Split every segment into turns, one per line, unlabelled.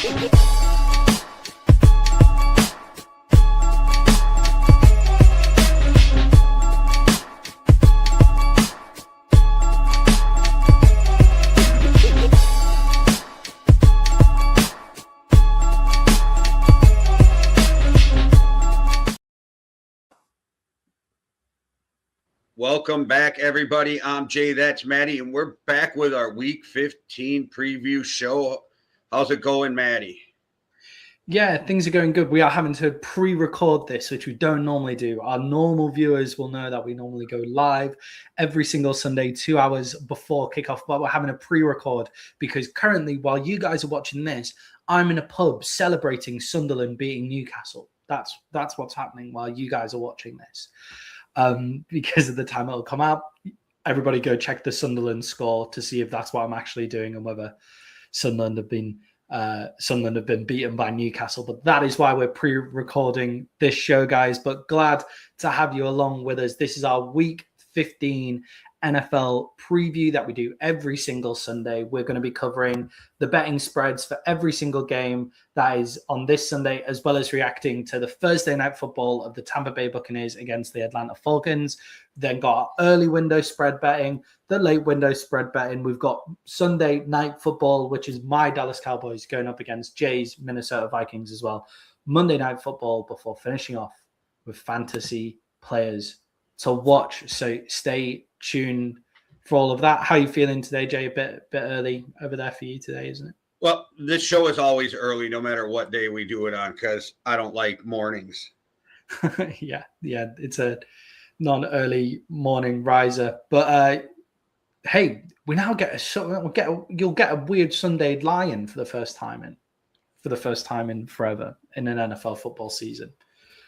Welcome back, everybody. I'm Jay, that's Maddie, and we're back with our Week 15 preview show. How's it going, Maddie?
Yeah, things are going good. We are having to pre-record this, which we don't normally do. Our normal viewers will know that we normally go live every single Sunday, 2 hours before kickoff, but we're having a pre-record because currently, while you guys are watching this, I'm in a pub celebrating Sunderland beating Newcastle. That's what's happening while you guys are watching this. Because of the time it'll come out, everybody go check the Sunderland score to see if that's what I'm actually doing and whether Sunderland have been beaten by Newcastle. But that is why we're pre-recording this show, guys. But glad to have you along with us. This is our Week 15 NFL preview that we do every single Sunday. We're going to be covering the betting spreads for every single game that is on this Sunday, as well as reacting to the Thursday night football of the Tampa Bay Buccaneers against the Atlanta Falcons. Then got our early window spread betting, the late window spread betting. We've got Sunday night football, which is my Dallas Cowboys going up against Jay's Minnesota Vikings as well. Monday night football before finishing off with fantasy players to watch. So stay tuned for all of that. How are you feeling today, Jay? A bit early over there for you today, isn't it?
Well, this show is always early, no matter what day we do it on, because I don't like mornings.
yeah, it's a non-early morning riser. But hey, we now you'll get a weird Sunday lion for the first time in forever in an NFL football season.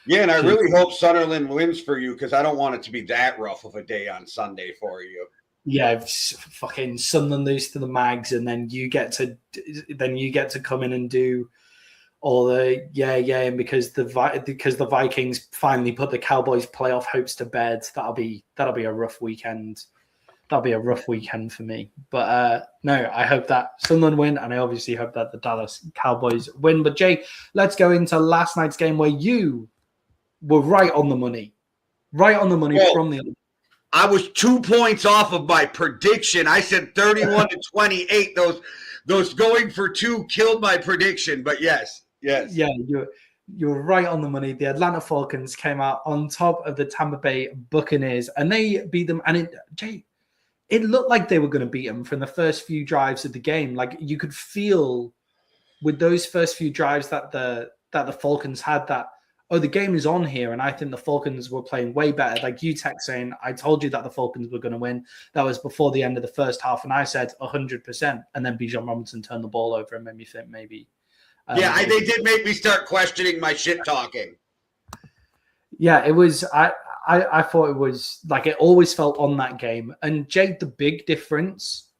Yeah, and I really hope Sunderland wins for you because I don't want it to be that rough of a day on Sunday for you.
Yeah, fucking Sunderland lose to the Mags, and then you get to come in and do all the and because the Vikings finally put the Cowboys' playoff hopes to bed. That'll be a rough weekend. That'll be a rough weekend for me. But no, I hope that Sunderland win, and I obviously hope that the Dallas Cowboys win. But Jay, let's go into last night's game where you were right on the money from the.
I was 2 points off of my prediction. I said 31-28. Those going for two killed my prediction. But yes. Yeah,
you're right on the money. The Atlanta Falcons came out on top of the Tampa Bay Buccaneers, and they beat them. And it looked like they were going to beat them from the first few drives of the game. Like you could feel with those first few drives that the Falcons had that. Oh, the game is on here, and I think the Falcons were playing way better. Like you text saying, I told you that the Falcons were going to win. That was before the end of the first half, and I said 100%. And then Bijan Robinson turned the ball over and made me think maybe.
They did make me start questioning my shit talking.
Yeah, it was. I thought it was like it always felt on that game. And Jade, the big difference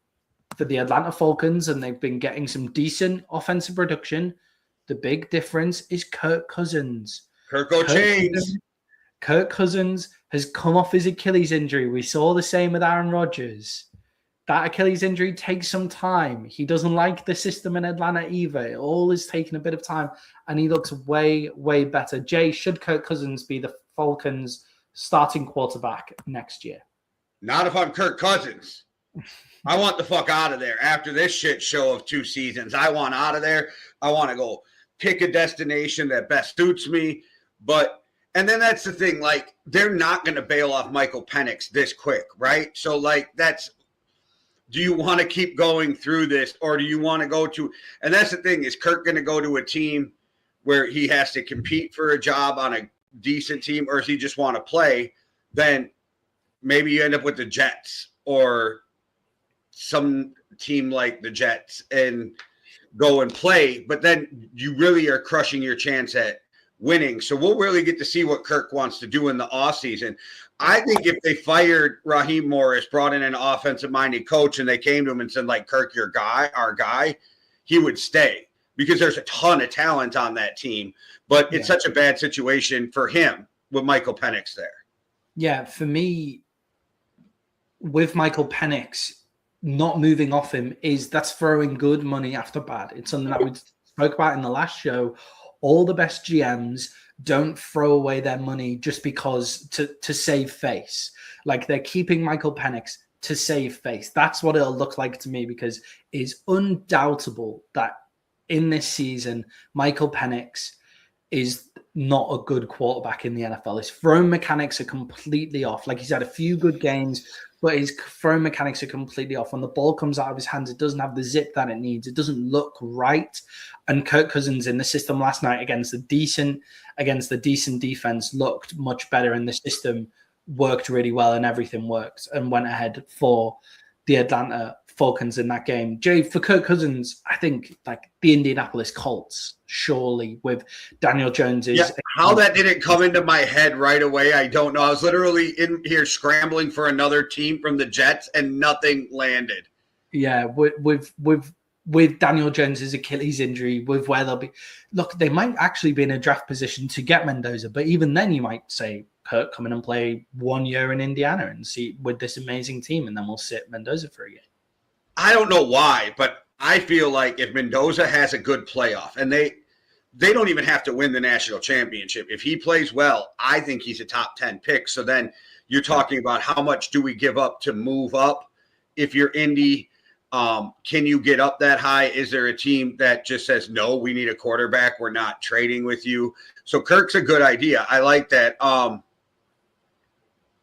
for the Atlanta Falcons, and they've been getting some decent offensive production. The big difference is Kirk Cousins. Kirk Cousins has come off his Achilles injury. We saw the same with Aaron Rodgers. That Achilles injury takes some time. He doesn't like the system in Atlanta either. It all is taking a bit of time, and he looks way, way better. Jay, should Kirk Cousins be the Falcons' starting quarterback next year?
Not if I'm Kirk Cousins. I want the fuck out of there after this shit show of 2 seasons. I want out of there. I want to go pick a destination that best suits me. And then that's the thing, like, they're not going to bail off Michael Penix this quick, right? So, like, do you want to keep going through this, or do you want to go to, and that's the thing, is Kirk going to go to a team where he has to compete for a job on a decent team, or does he just want to play? Then maybe you end up with the Jets or some team like the Jets and go and play, but then you really are crushing your chance at winning. So we'll really get to see what Kirk wants to do in the offseason. I think if they fired Raheem Morris, brought in an offensive-minded coach, and they came to him and said, like, Kirk, our guy, he would stay because there's a ton of talent on that team. But it's such a bad situation for him with Michael Penix there.
Yeah, for me, with Michael Penix, not moving off him that's throwing good money after bad. It's something that spoke about in the last show, all the best GMs don't throw away their money just because to save face. Like they're keeping Michael Penix to save face. That's what it'll look like to me, because it's undoubtable that in this season, Michael Penix is not a good quarterback in the NFL. His throwing mechanics are completely off. Like, he's had a few good games, but his throwing mechanics are completely off. When the ball comes out of his hands, it doesn't have the zip that it needs. It doesn't look right. And Kirk Cousins in the system last night against the decent defense looked much better, and the system worked really well, and everything worked and went ahead for the Atlanta Falcons in that game. Jay, for Kirk Cousins, I think like the Indianapolis Colts, surely, with Daniel Jones is...
Yeah, how that didn't come into my head right away, I don't know. I was literally in here scrambling for another team from the Jets, and nothing landed.
Yeah, with Daniel Jones's Achilles injury, with where they'll be... Look, they might actually be in a draft position to get Mendoza, but even then you might say, Kirk, come in and play 1 year in Indiana and see with this amazing team, and then we'll sit Mendoza for a year.
I don't know why, but I feel like if Mendoza has a good playoff, and they don't even have to win the national championship. If he plays well, I think he's a top 10 pick. So then you're talking about how much do we give up to move up? If you're Indy, can you get up that high? Is there a team that just says, no, we need a quarterback, we're not trading with you? So Kirk's a good idea. I like that.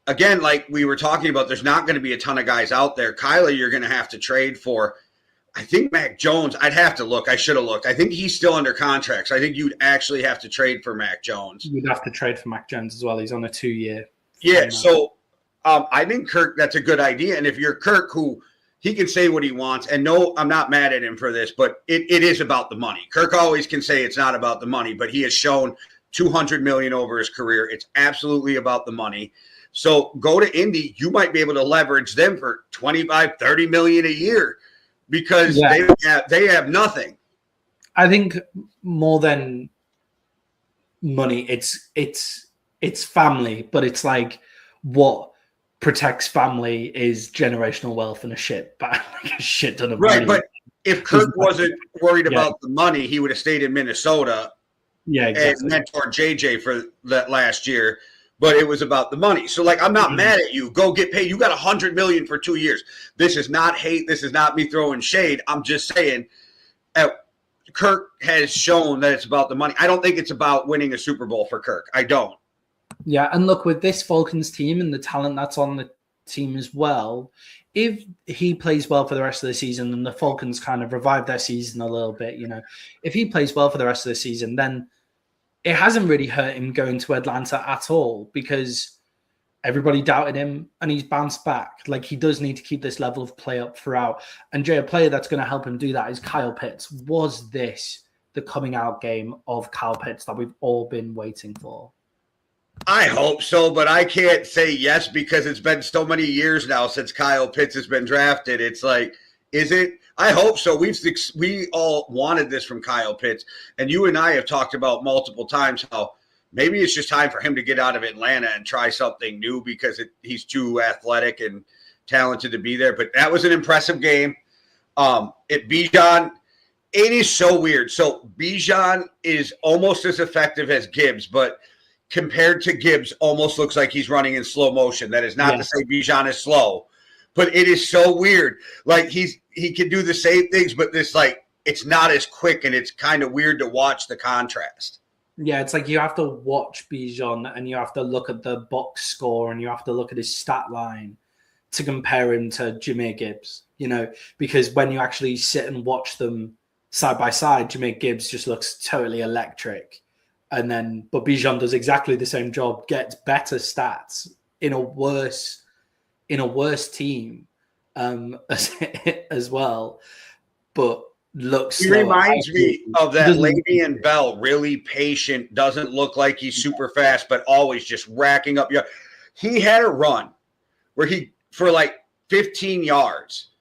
Again, like we were talking about, there's not going to be a ton of guys out there. Kyler, you're going to have to trade for. I think Mac Jones, I'd have to look. I should have looked. I think he's still under contract. So I think you'd actually have to trade for Mac Jones.
You'd have to trade for Mac Jones as well. He's on a 2-year.
Yeah, so I think Kirk, that's a good idea. And if you're Kirk, who he can say what he wants, and no, I'm not mad at him for this, but it is about the money. Kirk always can say it's not about the money, but he has shown $200 million over his career. It's absolutely about the money. So go to Indy. You might be able to leverage them for $25-30 million a year, because they have nothing.
I think more than money, it's family, but it's like what protects family is generational wealth and a shit ton of money.
Right, but if Kirk wasn't worried about the money, he would have stayed in Minnesota.
Yeah, exactly.
And mentored JJ for that last year. But it was about the money. So, like, I'm not mad at you. Go get paid. You got $100 million for 2 years. This is not hate. This is not me throwing shade. I'm just saying, Kirk has shown that it's about the money. I don't think it's about winning a Super Bowl for Kirk. I don't.
Yeah, and look, with this Falcons team and the talent that's on the team as well, if he plays well for the rest of the season, and the Falcons kind of revive their season a little bit, if he plays well for the rest of the season, then it hasn't really hurt him going to Atlanta at all, because everybody doubted him and he's bounced back. Like, he does need to keep this level of play up throughout. And Jay, a player that's going to help him do that is Kyle Pitts. Was this the coming out game of Kyle Pitts that we've all been waiting for?
I hope so, but I can't say yes, because it's been so many years now since Kyle Pitts has been drafted. It's like, is it? I hope so. We all wanted this from Kyle Pitts, and you and I have talked about multiple times how maybe it's just time for him to get out of Atlanta and try something new, because he's too athletic and talented to be there. But that was an impressive game. Bijan, it is so weird. So Bijan is almost as effective as Gibbs, but compared to Gibbs, almost looks like he's running in slow motion. That is not to say Bijan is slow, but it is so weird. Like, he can do the same things, but it's not as quick, and it's kind of weird to watch the contrast.
Yeah, it's like you have to watch Bijan, and you have to look at the box score, and you have to look at his stat line to compare him to Jahmyr Gibbs, because when you actually sit and watch them side by side, Jahmyr Gibbs just looks totally electric. But Bijan does exactly the same job, gets better stats in a worse team as well, but looks.
He reminds me of that Le'Veon Bell, really patient, doesn't look like he's super fast, but always just racking up. He had a run where for like 15 yards,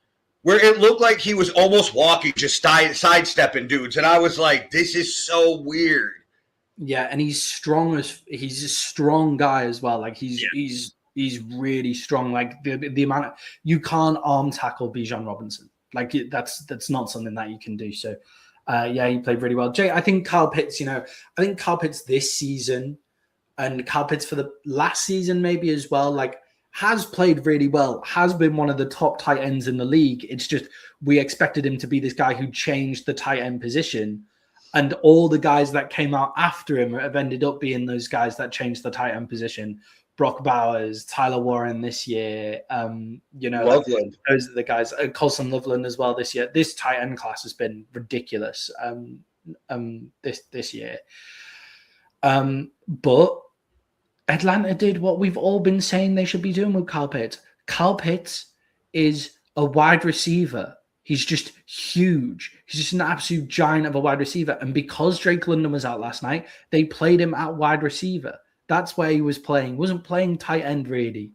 where it looked like he was almost walking, just sidestepping dudes, and I was like, this is so weird.
Yeah, and he's a strong guy as well. Like, he's really strong. Like, the amount you can't arm tackle Bijan Robinson. Like, that's not something that you can do. So Yeah, he played really well. Jay, I think Kyle Pitts, this season and Kyle Pitts for the last season maybe as well, like has played really well, has been one of the top tight ends in the league. It's just we expected him to be this guy who changed the tight end position. And all the guys that came out after him have ended up being those guys that changed the tight end position. Brock Bowers, Tyler Warren this year,
Loveland.
Those are the guys. Colson Loveland as well this year. This tight end class has been ridiculous this year. But Atlanta did what we've all been saying they should be doing with Kyle Pitts. Kyle Pitts is a wide receiver. He's just huge. He's just an absolute giant of a wide receiver. And because Drake London was out last night, they played him at wide receiver. That's where he was playing. He wasn't playing tight end really.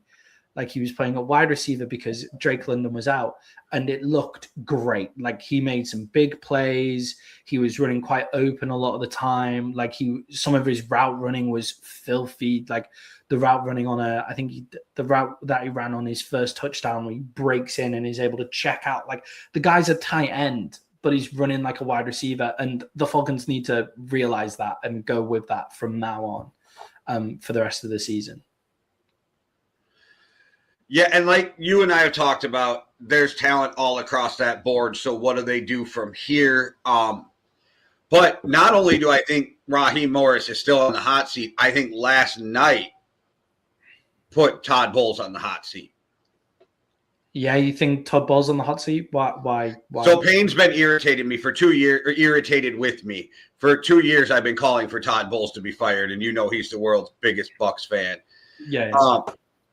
Like he was playing a wide receiver because Drake London was out, and it looked great. Like he made some big plays. He was running quite open a lot of the time. Like some of his route running was filthy. Like the route running on the route that he ran on his first touchdown where he breaks in and is able to check out. Like the guy's a tight end, but he's running like a wide receiver, and the Falcons need to realize that and go with that from now on. For the rest of the season.
Yeah, and like you and I have talked about, there's talent all across that board. So what do they do from here? But not only do I think Raheem Morris is still on the hot seat, I think last night put Todd Bowles on the hot seat.
Yeah, you think Todd Bowles on the hot seat? Why?
So Payne's been irritated me for 2 years, or irritated with me. For 2 years, I've been calling for Todd Bowles to be fired, and he's the world's biggest Bucs fan.
Yeah.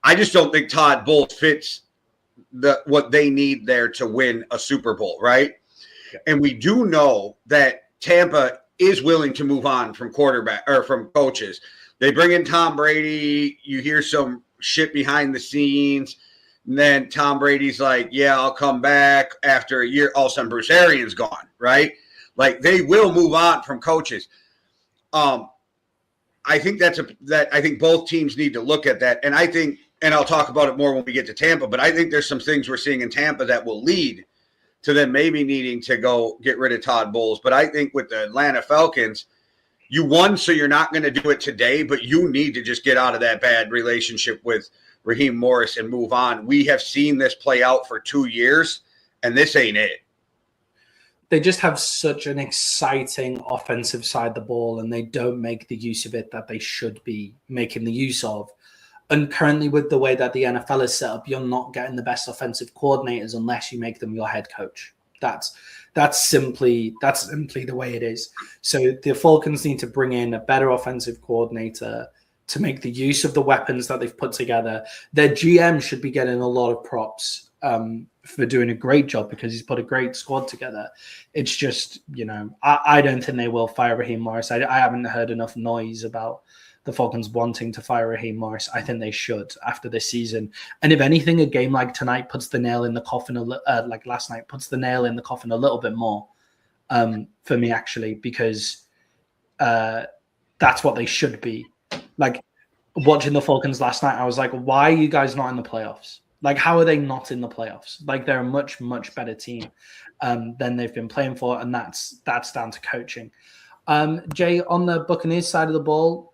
I just don't think Todd Bowles fits what they need there to win a Super Bowl, right? Yeah. And we do know that Tampa is willing to move on from quarterback or from coaches. They bring in Tom Brady. You hear some shit behind the scenes. And then Tom Brady's like, yeah, I'll come back after a year. All of a sudden, Bruce Arians gone, right? Like they will move on from coaches. I think I think both teams need to look at that. And I think, and I'll talk about it more when we get to Tampa, but I think there's some things we're seeing in Tampa that will lead to them maybe needing to go get rid of Todd Bowles. But I think with the Atlanta Falcons, you won, so you're not going to do it today, but you need to just get out of that bad relationship with Raheem Morris and move on. We have seen this play out for 2 years, and this ain't it.
They just have such an exciting offensive side of the ball, and they don't make the use of it that they should be making the use of. And currently, with the way that the NFL is set up, you're not getting the best offensive coordinators unless you make them your head coach. That's simply the way it is. So the Falcons need to bring in a better offensive coordinator to make the use of the weapons that they've put together. Their GM should be getting a lot of props for doing a great job because he's put a great squad together. It's just, I don't think they will fire Raheem Morris. I haven't heard enough noise about the Falcons wanting to fire Raheem Morris. I think they should after this season. And if anything, a game like tonight puts the nail in the coffin, like last night, puts the nail in the coffin a little bit more for me, actually, because that's what they should be. Like, watching the Falcons last night, I was like, why are you guys not in the playoffs? Like, how are they not in the playoffs? Like, they're a much, much better team than they've been playing for, and that's down to coaching. Jay, on the Buccaneers side of the ball,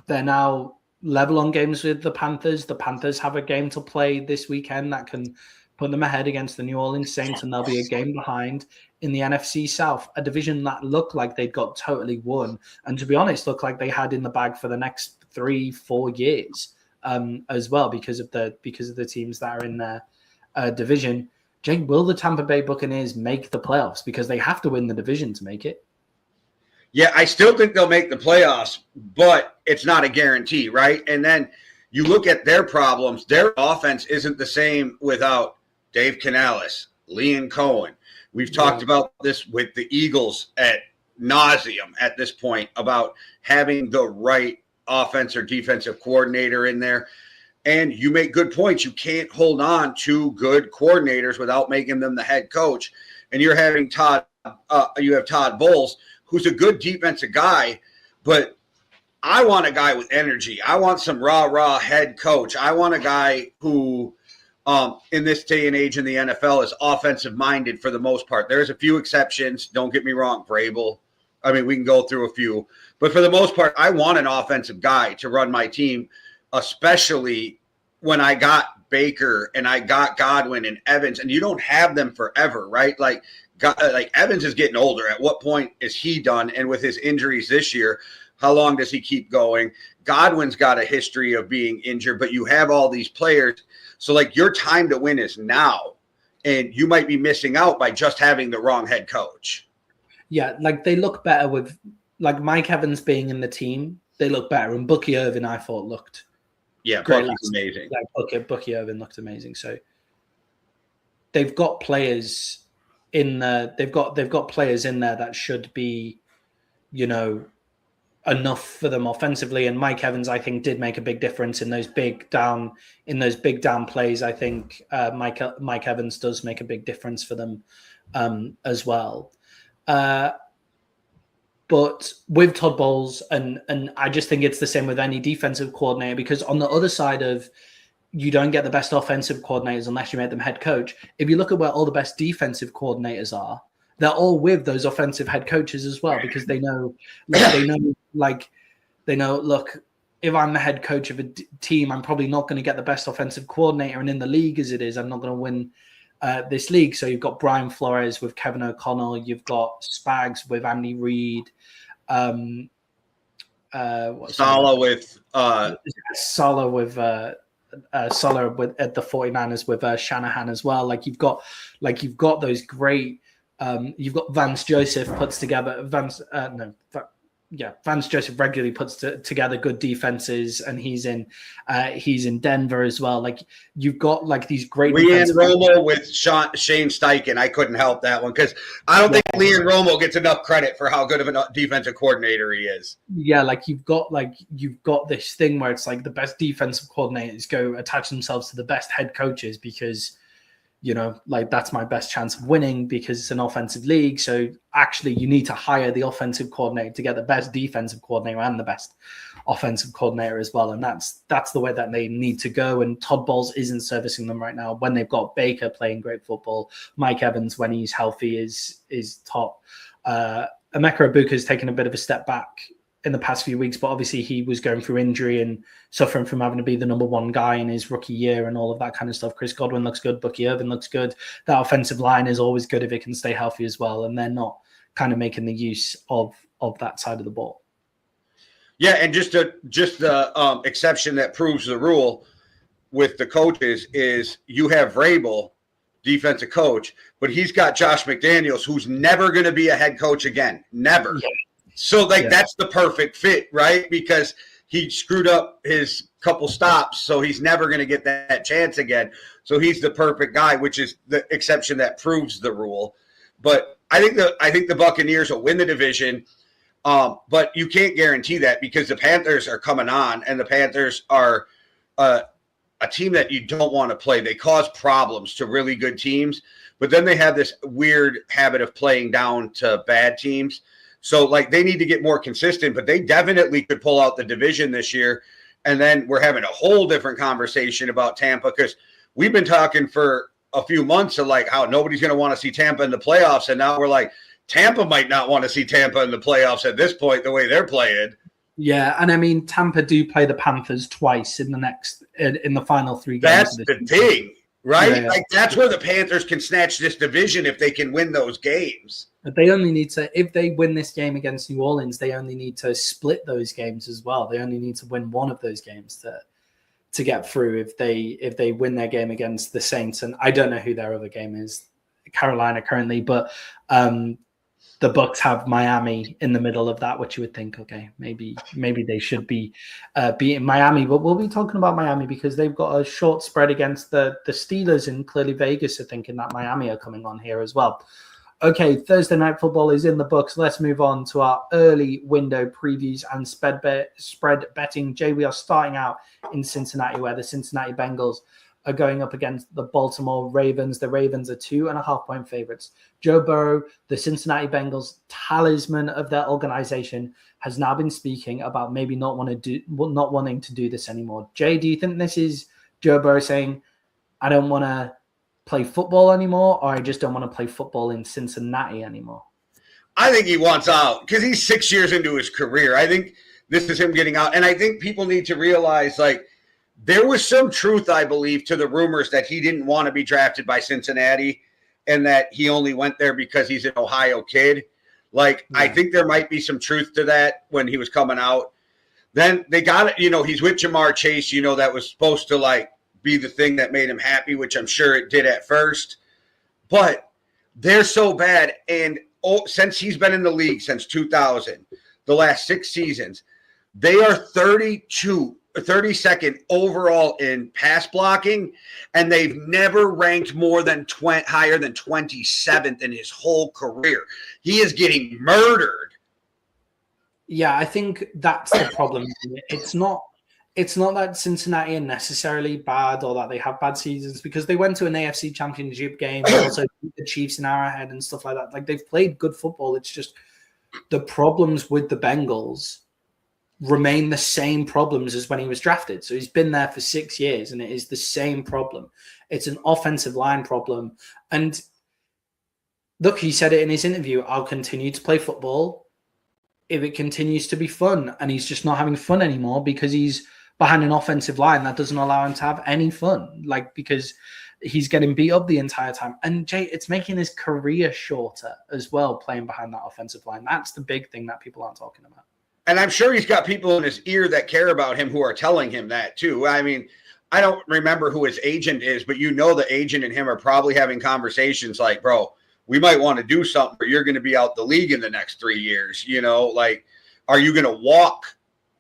they're now level on games with the Panthers. The Panthers have a game to play this weekend that can put them ahead against the New Orleans Saints, and they'll be a game behind in the NFC South, a division that looked like they'd got totally won, and to be honest, looked like they had in the bag for the next 3-4 years as well because of the teams that are in their division. Jay, will the Tampa Bay Buccaneers make the playoffs? Because they have to win the division to make it.
Yeah, I still think they'll make the playoffs, but it's not a guarantee, right? And then you look at their problems. Their offense isn't the same without Dave Canales, Liam Cohen. We've talked about this with the Eagles at nauseum at this point about having the right offense or defensive coordinator in there. And you make good points. You can't hold on to good coordinators without making them the head coach. And you're having Todd Bowles, who's a good defensive guy, but I want a guy with energy. I want some rah head coach. I want a guy who in this day and age in the NFL is offensive minded for the most part. There's a few exceptions. Don't get me wrong, Vrabel. I mean, we can go through a few, but for the most part, I want an offensive guy to run my team, especially when I got Baker and I got Godwin and Evans, and you don't have them forever, right? Like Evans is getting older. At what point is he done? And with his injuries this year, how long does he keep going? Godwin's got a history of being injured, but you have all these players. So, like, your time to win is now, and you might be missing out by just having the wrong head coach.
Yeah, like, they look better with, like, Mike Evans being in the team. They look better, and Bucky Irvin, I thought, looked great.
Bucky's amazing.
Like, Bucky Irvin looked amazing. So they've got players in there. They've got players in there that should be, you know, enough for them offensively. And Mike Evans, I think, did make a big difference in those big down plays. I think Mike Evans does make a big difference for them as well. But with Todd Bowles, and I just think it's the same with any defensive coordinator, because on the other side of, you don't get the best offensive coordinators unless you make them head coach. If you look at where all the best defensive coordinators are, they're all with those offensive head coaches as well, because they know, look, if I'm the head coach of a team, I'm probably not going to get the best offensive coordinator, and in the league as it is, I'm not going to win this league. So you've got Brian Flores with Kevin O'Connell, you've got Spags with Andy Reid,
Saleh
with at the 49ers with Shanahan as well. You've got those great. You've got Vance Joseph puts together Vance Joseph regularly puts together good defenses, and he's in Denver as well. Like, you've got like these great.
Leanne Romo with Shane Steichen. I couldn't help that one because I don't think Leanne Romo gets enough credit for how good of a defensive coordinator he is.
Yeah, you've got this thing where it's like the best defensive coordinators go attach themselves to the best head coaches because, you know, like, that's my best chance of winning because it's an offensive league. So actually you need to hire the offensive coordinator to get the best defensive coordinator and the best offensive coordinator as well. And that's the way that they need to go. And Todd Bowles isn't servicing them right now when they've got Baker playing great football. Mike Evans, when he's healthy, is top. Emeka Egbuka has taken a bit of a step back in the past few weeks, but obviously he was going through injury and suffering from having to be the number one guy in his rookie year and all of that kind of stuff. Chris Godwin looks good. Bucky Irvin looks good. That offensive line is always good if it can stay healthy as well. And they're not kind of making the use of that side of the ball.
Yeah. And just the exception that proves the rule with the coaches is you have Vrabel, defensive coach, but he's got Josh McDaniels, who's never going to be a head coach again. Never. Yeah. So, that's the perfect fit, right? Because he screwed up his couple stops, so he's never going to get that chance again. So he's the perfect guy, which is the exception that proves the rule. But I think the Buccaneers will win the division, but you can't guarantee that because the Panthers are coming on, and the Panthers are a team that you don't want to play. They cause problems to really good teams, but then they have this weird habit of playing down to bad teams. So, they need to get more consistent, but they definitely could pull out the division this year. And then we're having a whole different conversation about Tampa because we've been talking for a few months of, how nobody's going to want to see Tampa in the playoffs. And now we're like, Tampa might not want to see Tampa in the playoffs at this point, the way they're playing.
Yeah, and I mean, Tampa do play the Panthers twice in the final 3 games.
That's the thing, right? Yeah. That's where the Panthers can snatch this division if they can win those games.
But they only need to, if they win this game against New Orleans, they only need to split those games as well. They only need to win one of those games to get through. If they win their game against the Saints, and I don't know who their other game is, Carolina currently, but the Bucs have Miami in the middle of that, which you would think, okay, maybe they should be beating Miami. But we'll be talking about Miami because they've got a short spread against the Steelers, and clearly Vegas are thinking that Miami are coming on here as well. Okay, Thursday Night Football is in the books. Let's move on to our early window previews and spread betting. Jay, we are starting out in Cincinnati, where the Cincinnati Bengals are going up against the Baltimore Ravens. The Ravens are 2.5-point favorites. Joe Burrow, the Cincinnati Bengals talisman of their organization, has now been speaking about maybe not wanting to do this anymore. Jay, do you think this is Joe Burrow saying, I don't want to play football anymore, or I just don't want to play football in Cincinnati anymore?
I think he wants out because he's 6 years into his career. I think this is him getting out. And I think people need to realize, like, there was some truth, I believe, to the rumors that he didn't want to be drafted by Cincinnati and that he only went there because he's an Ohio kid. Like, I think there might be some truth to that when he was coming out. Then they got it, he's with Jamar Chase, that was supposed to, like, be the thing that made him happy, which I'm sure it did at first. But they're so bad. And since he's been in the league since 2000, the last 6 seasons, they are 32nd overall in pass blocking, and they've never ranked more than higher than 27th in his whole career. He is getting murdered.
Yeah, I think that's the problem. It's not that Cincinnati are necessarily bad or that they have bad seasons, because they went to an AFC Championship game, and also beat the Chiefs in Arrowhead and stuff like that. Like, they've played good football. It's just the problems with the Bengals remain the same problems as when he was drafted. So he's been there for 6 years, and it is the same problem. It's an offensive line problem. And look, he said it in his interview, I'll continue to play football if it continues to be fun. And he's just not having fun anymore because he's behind an offensive line that doesn't allow him to have any fun, like, because he's getting beat up the entire time. And Jay, it's making his career shorter as well, playing behind that offensive line. That's the big thing that people aren't talking about.
And I'm sure he's got people in his ear that care about him who are telling him that too. I mean, I don't remember who his agent is, but the agent and him are probably having conversations like, bro, we might want to do something, or you're going to be out the league in the next 3 years. Like, are you going to walk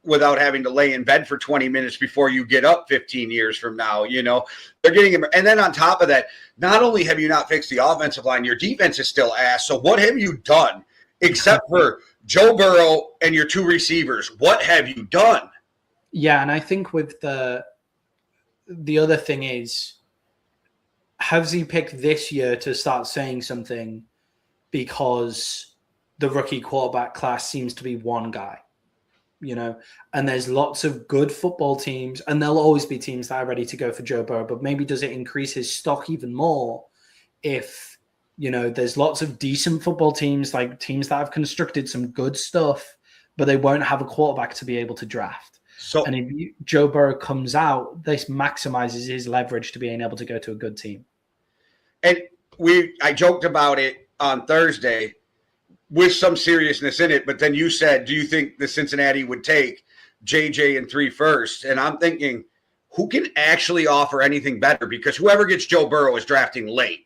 without having to lay in bed for 20 minutes before you get up 15 years from now? They're getting him. And then on top of that, not only have you not fixed the offensive line, your defense is still ass. So what have you done except for Joe Burrow and your 2 receivers? What have you done?
Yeah, and I think with the other thing is, has he picked this year to start saying something because the rookie quarterback class seems to be one guy, and there's lots of good football teams, and there'll always be teams that are ready to go for Joe Burrow, but maybe does it increase his stock even more if there's lots of decent football teams, like teams that have constructed some good stuff, but they won't have a quarterback to be able to draft.
So,
and if Joe Burrow comes out, this maximizes his leverage to being able to go to a good team.
And I joked about it on Thursday with some seriousness in it, but then you said, do you think the Cincinnati would take JJ and 3 firsts? And I'm thinking, who can actually offer anything better? Because whoever gets Joe Burrow is drafting late.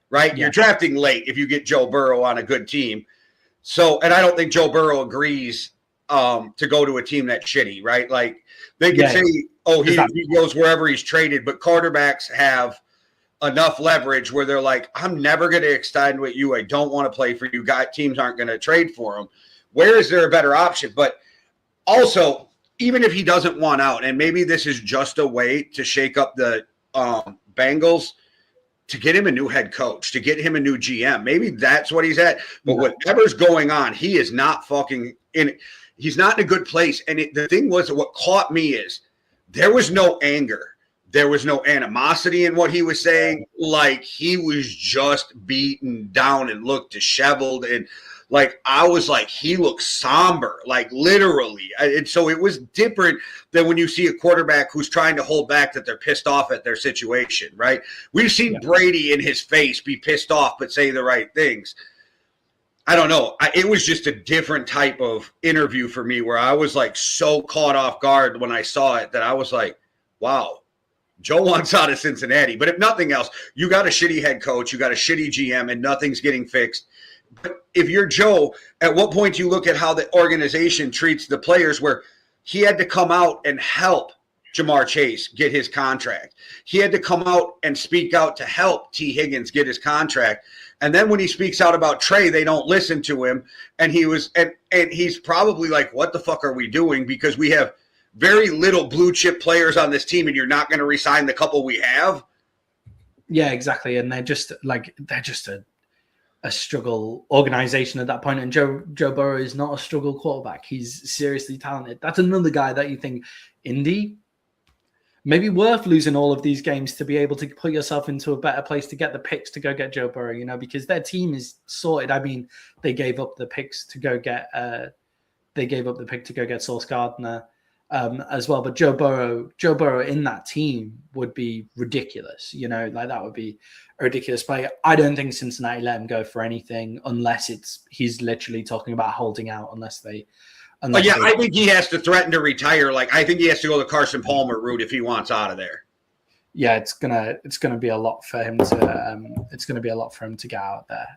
Right? Yeah. You're drafting late if you get Joe Burrow on a good team. So, and I don't think Joe Burrow agrees to go to a team that's shitty, right? Like, they can say, oh, he goes wherever he's traded, but quarterbacks have enough leverage where they're like, I'm never going to extend with you. I don't want to play for you. Teams aren't going to trade for him. Where is there a better option? But also, even if he doesn't want out, and maybe this is just a way to shake up the Bengals, to get him a new head coach, to get him a new GM. Maybe that's what he's at. But whatever's going on, he is not fucking in. He's not in a good place. And the thing was, what caught me is there was no anger. There was no animosity in what he was saying. Like, he was just beaten down and looked disheveled. And like, I was like, he looks somber, like literally. And so it was different than when you see a quarterback who's trying to hold back that they're pissed off at their situation, right? We've seen Brady in his face be pissed off but say the right things. I don't know. It was just a different type of interview for me where I was like so caught off guard when I saw it that I was like, wow, Joe wants out of Cincinnati. But if nothing else, you got a shitty head coach, you got a shitty GM, and nothing's getting fixed. But if you're Joe, at what point do you look at how the organization treats the players, where he had to come out and help Jamar Chase get his contract? He had to come out and speak out to help T. Higgins get his contract. And then when he speaks out about Trey, they don't listen to him. And he's probably like, what the fuck are we doing? Because we have very little blue chip players on this team, and you're not going to re-sign the couple we have.
Yeah, exactly. And they're just a struggle organization at that point. And Joe Burrow is not a struggle quarterback. He's seriously talented. That's another guy that you think, Indy, maybe worth losing all of these games to be able to put yourself into a better place to get the picks to go get Joe Burrow, because their team is sorted. I mean, they gave up the picks to go get Sauce Gardner as well. But Joe Burrow in that team would be ridiculous. Like that would be a ridiculous play. I don't think Cincinnati let him go for anything unless he's literally talking about holding out
I think he has to threaten to retire. Like, I think he has to go the Carson Palmer route if he wants out of there.
Yeah, it's gonna be a lot for him to get out there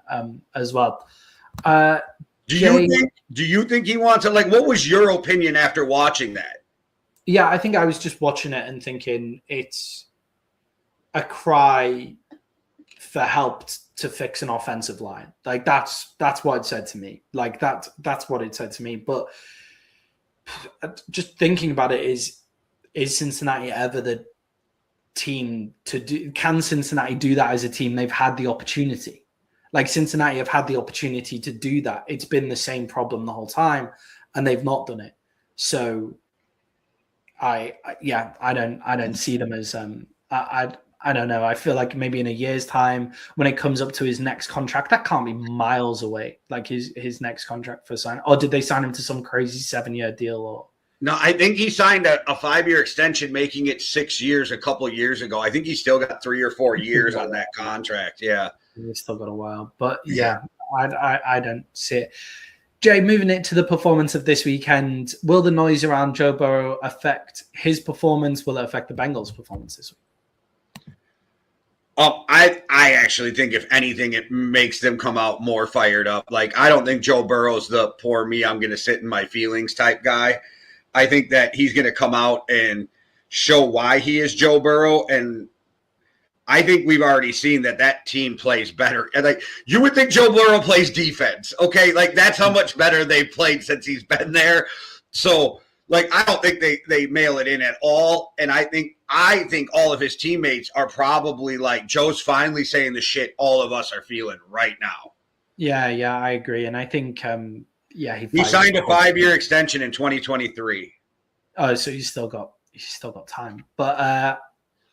as well.
Do you think he wants to? Like, what was your opinion after watching that?
Yeah, I think I was just watching it and thinking it's a cry for help to fix an offensive line. Like that's what it said to me. Like that's what it said to me. But just thinking about it, is Cincinnati ever the team to do? Can Cincinnati do that as a team? They've had the opportunity. Like Cincinnati have had the opportunity to do that. It's been the same problem the whole time, and they've not done it. So, I don't see them as I don't know. I feel like maybe in a year's time, when it comes up to his next contract, that can't be miles away. Like his next contract for sign, or did they sign him to some crazy 7-year deal? Or
no, I think he signed a 5-year extension, making it 6 years a couple of years ago. I think he's still got 3 or 4 years on that contract. Yeah,
he's still got a while, but yeah, I don't see it. Jay, moving it to the performance of this weekend, will the noise around Joe Burrow affect his performance? Will it affect the Bengals' performance this week?
I actually think, if anything, it makes them come out more fired up. Like, I don't think Joe Burrow's the poor me, I'm going to sit in my feelings type guy. I think that he's going to come out and show why he is Joe Burrow. And I think we've already seen that team plays better. And like, you would think Joe Burrow plays defense. Okay. Like, that's how much better they've played since he's been there. So, like, I don't think they mail it in at all. And I think all of his teammates are probably like, Joe's finally saying the shit all of us are feeling right now.
Yeah, I agree. And I think,
he signed a 5-year extension in 2023.
Oh, so he's still got time. But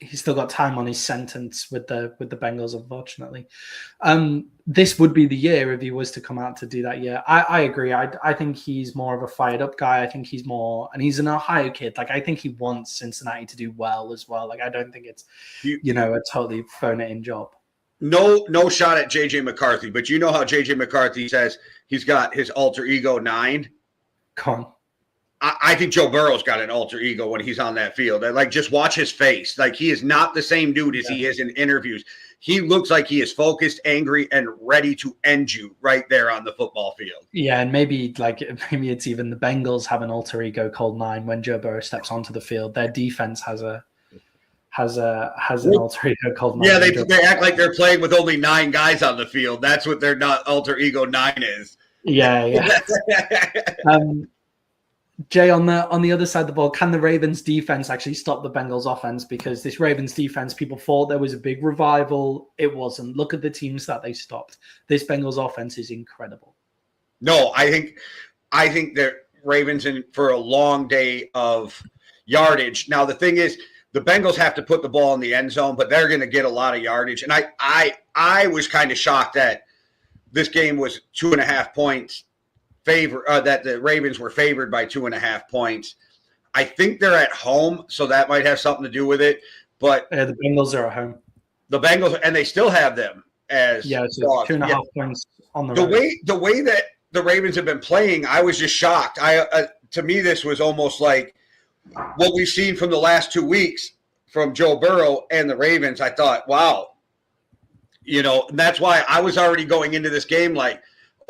he's still got time on his sentence with the Bengals, unfortunately. This would be the year if he was to come out to do that year. I agree. I think he's more of a fired up guy. I think he's and he's an Ohio kid. Like, I think he wants Cincinnati to do well as well. Like, I don't think it's, a totally phone it in job.
No shot at JJ McCarthy, but you know how JJ McCarthy says he's got his alter ego 9?
Come on.
I think Joe Burrow's got an alter ego when he's on that field. Like, just watch his face. Like, he is not the same dude as he is in interviews. He looks like he is focused, angry, and ready to end you right there on the football field.
Yeah, and maybe it's even the Bengals have an alter ego called 9 when Joe Burrow steps onto the field. Their defense has an alter ego called 9.
Yeah, they act like they're playing with only 9 guys on the field. That's what their alter ego 9 is.
Yeah. Jay, on the other side of the ball, can the Ravens defense actually stop the Bengals offense? Because this Ravens defense, people thought there was a big revival. It wasn't. Look at the teams that they stopped. This Bengals offense is incredible.
No, I think that Ravens in for a long day of yardage. Now, the thing is, the Bengals have to put the ball in the end zone, but they're going to get a lot of yardage. And I was kind of shocked that this game was 2.5 points. That the Ravens were favored by 2.5 points. I think they're at home, so that might have something to do with it. But
the Bengals are at home.
The Bengals, and they still have them as
so 2.5 points on the
road. The way that the Ravens have been playing, I was just shocked. To me, this was almost like what we've seen from the last 2 weeks from Joe Burrow and the Ravens. I thought, wow, and that's why I was already going into this game like,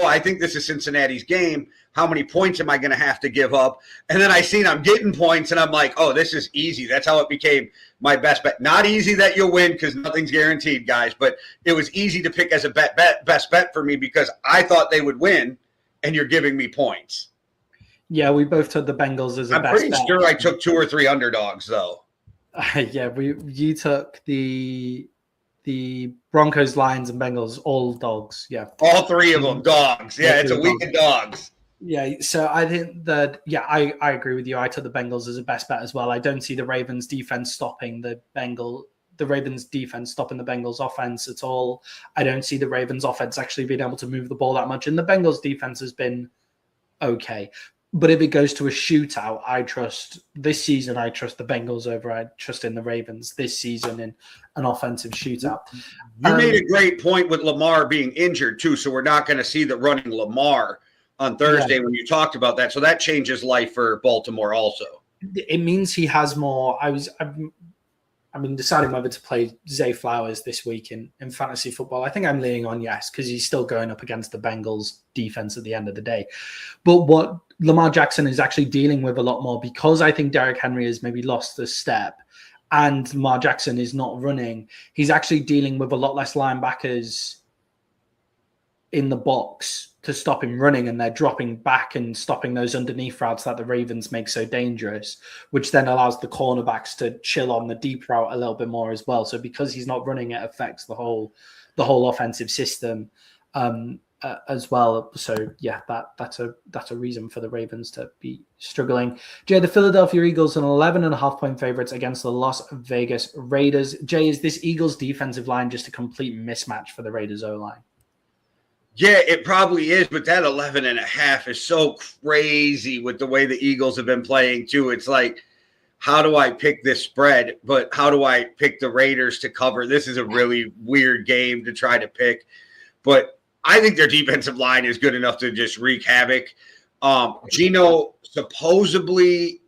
I think this is Cincinnati's game. How many points am I going to have to give up? And then I seen I'm getting points, and I'm like, oh, this is easy. That's how it became my best bet. Not easy that you'll win because nothing's guaranteed, guys, but it was easy to pick as a best bet for me because I thought they would win, and you're giving me points.
Yeah, we both took the Bengals as a best bet.
I'm pretty sure I took 2 or 3 underdogs, though.
You took the Broncos, Lions, and Bengals, all dogs. Yeah,
all 3 of them dogs. Yeah, it's a week of dogs.
Yeah, so I think that I agree with you. I took the Bengals as a best bet as well. I don't see the Ravens defense stopping the Ravens defense stopping the Bengals offense at all. I don't see the Ravens offense actually being able to move the ball that much. And the Bengals defense has been okay. But if it goes to a shootout, I trust the Bengals over. I trust in the Ravens this season in an offensive shootout.
You made a great point with Lamar being injured too. So we're not going to see the running Lamar on Thursday when you talked about that. So that changes life for Baltimore also.
It means he has more. I've been deciding whether to play Zay Flowers this week in fantasy football. I think I'm leaning on yes, because he's still going up against the Bengals defense at the end of the day. But what Lamar Jackson is actually dealing with a lot more, because I think Derrick Henry has maybe lost a step and Lamar Jackson is not running, he's actually dealing with a lot less linebackers in the box to stop him running, and they're dropping back and stopping those underneath routes that the Ravens make so dangerous, which then allows the cornerbacks to chill on the deep route a little bit more as well. So because he's not running, it affects the whole offensive system as well. So yeah, that's a reason for the Ravens to be struggling. Jay, the Philadelphia Eagles are 11.5-point favorites against the Las Vegas Raiders. Jay, is this Eagles defensive line just a complete mismatch for the Raiders O-line?
Yeah, it probably is, but that 11.5 is so crazy with the way the Eagles have been playing too. It's like, how do I pick this spread? But how do I pick the Raiders to cover? This is a really weird game to try to pick. But I think their defensive line is good enough to just wreak havoc. Gino, supposedly,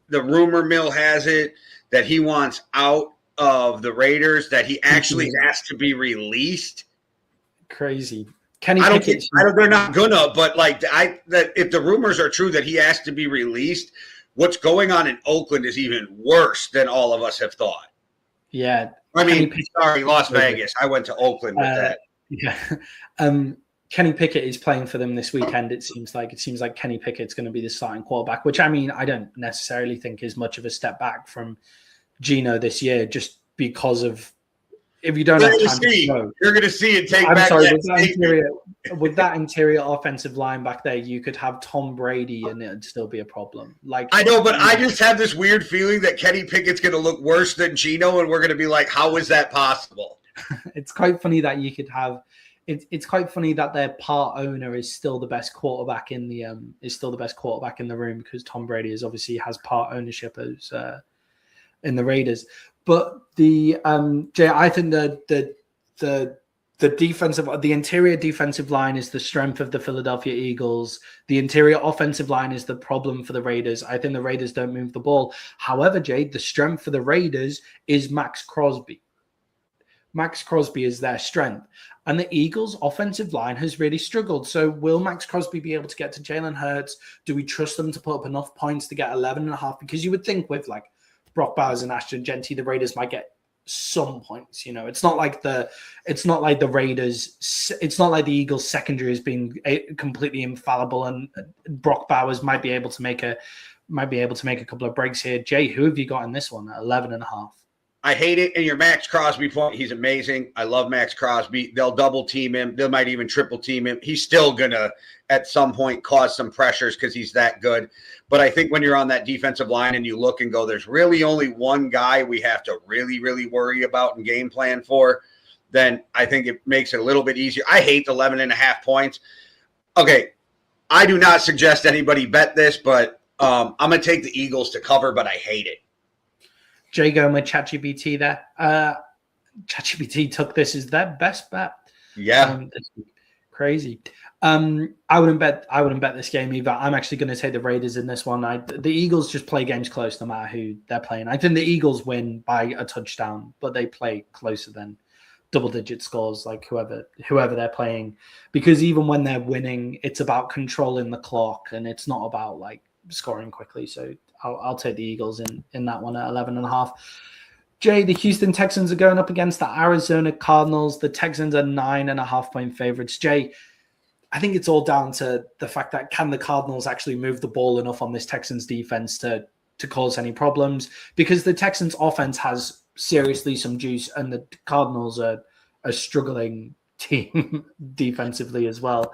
the rumor mill has it that he wants out of the Raiders, that he actually has to be released.
Crazy.
They're not gonna, but if the rumors are true that he has to be released, what's going on in Oakland is even worse than all of us have thought.
Yeah.
Las Vegas. I went to Oakland with that.
Yeah. Kenny Pickett is playing for them this weekend. It seems like Kenny Pickett's going to be the starting quarterback, which I don't necessarily think is much of a step back from Gino this year, just because of, if you don't have time to know,
you're going to see it take back.
With that interior offensive line back there, you could have Tom Brady and it'd still be a problem.
I know, but I just have this weird feeling that Kenny Pickett's going to look worse than Gino, and we're going to be like, how is that possible?
It's quite funny that you could have. It's quite funny that their part owner is still the best quarterback in the room, because Tom Brady has part ownership as in the Raiders. But Jay, I think the interior defensive line is the strength of the Philadelphia Eagles. The interior offensive line is the problem for the Raiders. I think the Raiders don't move the ball. However, Jay, the strength for the Raiders is Max Crosby. Max Crosby is their strength. And the Eagles' offensive line has really struggled. So will Max Crosby be able to get to Jalen Hurts? Do we trust them to put up enough points to get 11.5? Because you would think with Brock Bowers and Ashton Genty, the Raiders might get some points. It's not like the Eagles secondary has been completely infallible, and Brock Bowers might be able to make a couple of breaks here. Jay, who have you got in this one at 11.5?
I hate it. And your Max Crosby point, he's amazing. I love Max Crosby. They'll double team him. They might even triple team him. He's still going to, at some point, cause some pressures because he's that good. But I think when you're on that defensive line and you look and go, there's really only one guy we have to really, really worry about and game plan for, then I think it makes it a little bit easier. I hate 11.5 points. Okay, I do not suggest anybody bet this, but I'm going to take the Eagles to cover, but I hate it.
Jay going with ChatGPT there. ChatGPT took this as their best bet.
Yeah.
Crazy. I wouldn't bet this game either. I'm actually going to take the Raiders in this one. The Eagles just play games close no matter who they're playing. I think the Eagles win by a touchdown, but they play closer than double-digit scores, like whoever they're playing. Because even when they're winning, it's about controlling the clock, and it's not about scoring quickly. So I'll take the Eagles in that one at 11.5. Jay, the Houston Texans are going up against the Arizona Cardinals. The Texans are 9.5-point favorites. Jay, I think it's all down to the fact that can the Cardinals actually move the ball enough on this Texans defense to cause any problems? Because the Texans offense has seriously some juice, and the Cardinals are a struggling team defensively as well.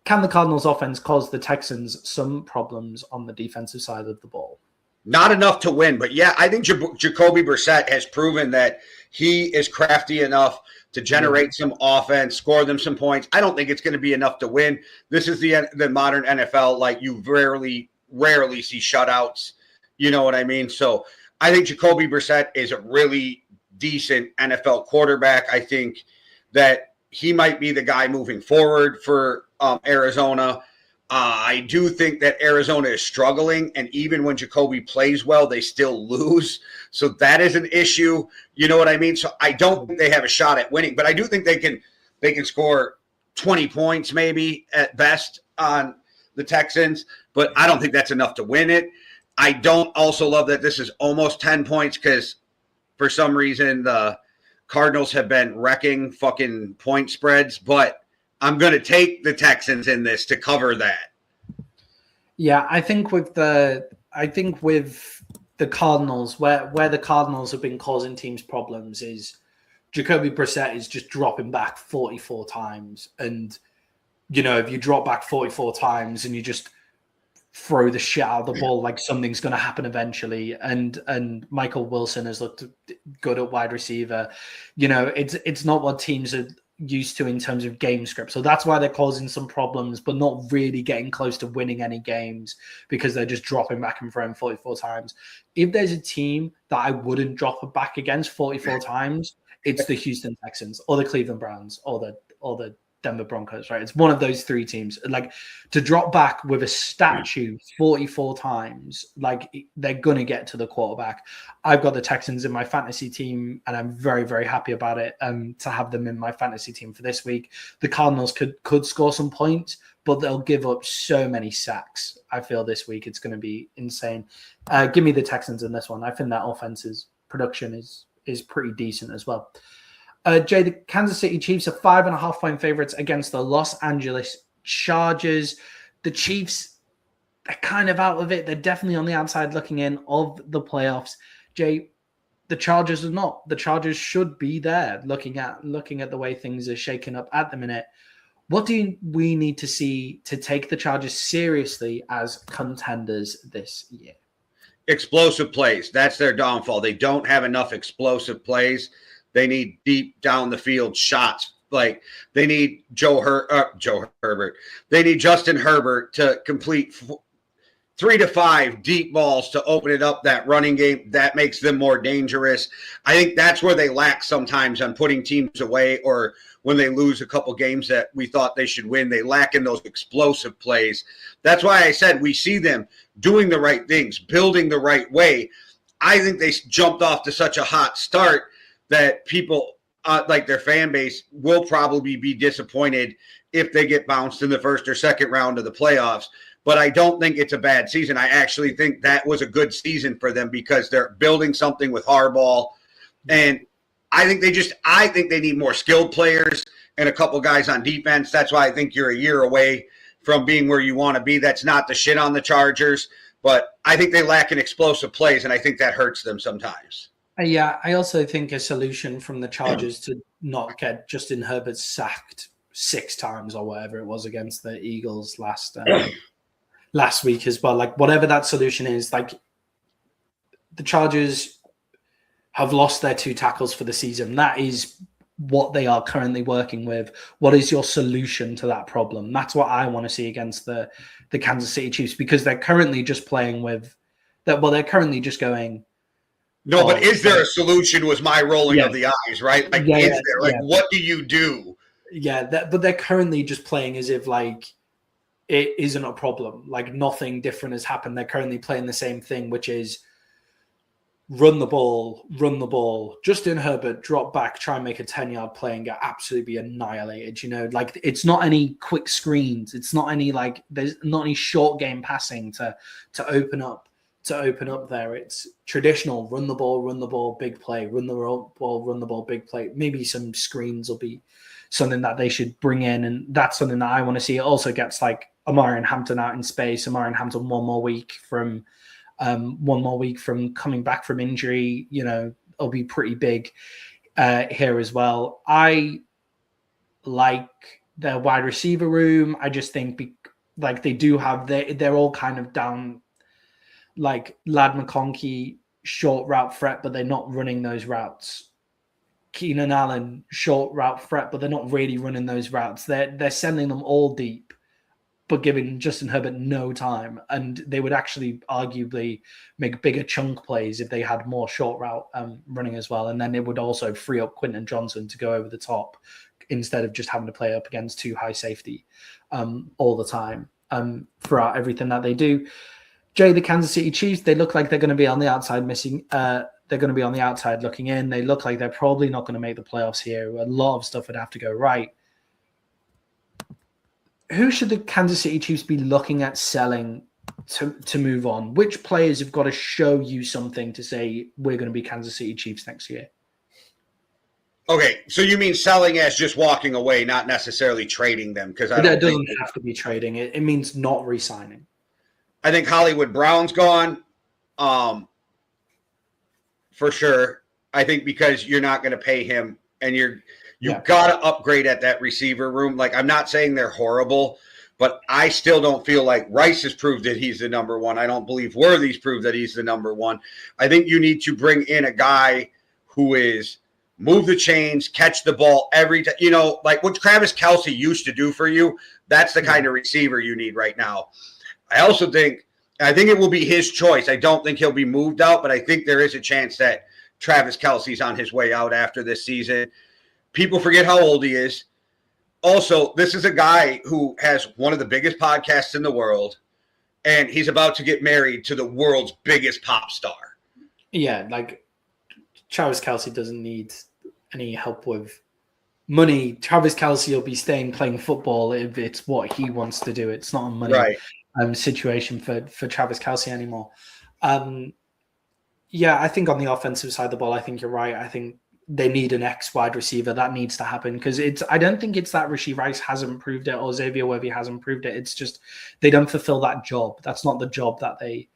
can the Cardinals offense cause the Texans some problems on the defensive side of the ball?
Not enough to win, but yeah, I think Jacoby Brissett has proven that he is crafty enough to generate some offense, score them some points. I don't think it's going to be enough to win. This is the modern NFL. Like, you rarely see shutouts. You know what I mean? So I think Jacoby Brissett is a really decent NFL quarterback. I think that he might be the guy moving forward for Arizona. I do think that Arizona is struggling, and even when Jacoby plays well, they still lose. So that is an issue. You know what I mean? So I don't think they have a shot at winning, but I do think they can score 20 points maybe at best on the Texans, but I don't think that's enough to win it. I don't also love that this is almost 10 points because for some reason the Cardinals have been wrecking fucking point spreads, but I'm going to take the Texans in this to cover that.
Yeah, I think with the Cardinals, where the Cardinals have been causing teams problems is Jacoby Brissett is just dropping back 44 times. And, you know, if you drop back 44 times and you just throw the shit out of the ball, like something's going to happen eventually. And Michael Wilson has looked good at wide receiver. You know, it's not what teams are used to in terms of game script. So that's why they're causing some problems, but not really getting close to winning any games because they're just dropping back and throwing 44 times. If there's a team that I wouldn't drop it back against 44 times, it's the Houston Texans or the Cleveland Browns or the Denver Broncos, right? It's one of those three teams. Like, to drop back with a statue 44 times, like, they're going to get to the quarterback. I've got the Texans in my fantasy team, and I'm very, very happy about it to have them in my fantasy team for this week. The Cardinals could score some points, but they'll give up so many sacks. I feel this week it's going to be insane. Give me the Texans in this one. I think that offense's production is pretty decent as well. Jay, the Kansas City Chiefs are 5.5 point favorites against the Los Angeles Chargers. The Chiefs, they're kind of out of it. They're definitely on the outside looking in of the playoffs. Jay, the Chargers are not. The Chargers should be there looking at the way things are shaking up at the minute. What do we need to see to take the Chargers seriously as contenders this year?
Explosive plays. That's their downfall. They don't have enough explosive plays. They need deep down the field shots. Like, they need Joe Herbert. They need Justin Herbert to complete 3 to 5 deep balls to open it up, that running game. That makes them more dangerous. I think that's where they lack sometimes on putting teams away, or when they lose a couple games that we thought they should win. They lack in those explosive plays. That's why I said we see them doing the right things, building the right way. I think they jumped off to such a hot start that people, like their fan base, will probably be disappointed if they get bounced in the first or second round of the playoffs. But I don't think it's a bad season. I actually think that was a good season for them because they're building something with Harbaugh. And I think they need more skilled players and a couple guys on defense. That's why I think you're a year away from being where you want to be. That's not the shit on the Chargers, but I think they lack in explosive plays, and I think that hurts them sometimes.
Yeah, I also think a solution from the Chargers to not get Justin Herbert sacked 6 times or whatever it was against the Eagles last week as well. Like, whatever that solution is, like, the Chargers have lost their 2 tackles for the season. That is what they are currently working with. What is your solution to that problem? That's what I want to see against the Kansas City Chiefs, because they're currently just playing with that. Well, they're currently just going.
No, but is there a solution? Was my rolling of the eyes, right? Like, is there? Like, what do you do?
Yeah, but they're currently just playing as if, like, it isn't a problem. Like, nothing different has happened. They're currently playing the same thing, which is run the ball. Justin Herbert, drop back, try and make a 10-yard play and get absolutely annihilated. You know, like, it's not any quick screens. It's not any, like, there's not any short game passing to open up there. It's traditional run the ball, big play, run the ball, big play. Maybe some screens will be something that they should bring in, and that's something that I want to see. It also gets, like, Amari and Hampton out in space. Amari and Hampton one more week from coming back from injury. You know, it'll be pretty big here as well. I like their wide receiver room. I just think like they do have they're all kind of down, like Lad McConkey, short route threat, but they're not running those routes. Keenan Allen, short route threat, but they're not really running those routes. They're sending them all deep, but giving Justin Herbert no time. And they would actually arguably make bigger chunk plays if they had more short route running as well. And then it would also free up Quentin Johnson to go over the top instead of just having to play up against two high safety all the time throughout everything that they do. Jay, the Kansas City Chiefs, they look like they're going to be on the outside they're going to be on the outside looking in. They look like they're probably not going to make the playoffs here. A lot of stuff would have to go right. Who should the Kansas City Chiefs be looking at selling to move on? Which players have got to show you something to say we're going to be Kansas City Chiefs next year?
Okay, so you mean selling as just walking away, not necessarily trading them? Because it
doesn't have to be trading. It means not re-signing.
I think Hollywood Brown's gone, for sure. I think because you're not going to pay him, and you've got to upgrade at that receiver room. Like, I'm not saying they're horrible, but I still don't feel like Rice has proved that he's the number one. I don't believe Worthy's proved that he's the number one. I think you need to bring in a guy who is move the chains, catch the ball every time. You know, like what Travis Kelce used to do for you. That's the kind of receiver you need right now. I also think it will be his choice. I don't think he'll be moved out, but I think there is a chance that Travis Kelce's on his way out after this season. People forget how old he is. Also, this is a guy who has one of the biggest podcasts in the world, and he's about to get married to the world's biggest pop star.
Yeah, like Travis Kelce doesn't need any help with money. Travis Kelce will be staying playing football if it's what he wants to do. It's not a money situation for Travis Kelce anymore. Yeah, I think on the offensive side of the ball, I think you're right. I think they need an X wide receiver. That needs to happen because I don't think it's that Rashee Rice hasn't proved it or Xavier Worthy hasn't proved it. It's just they don't fulfill that job. That's not the job that they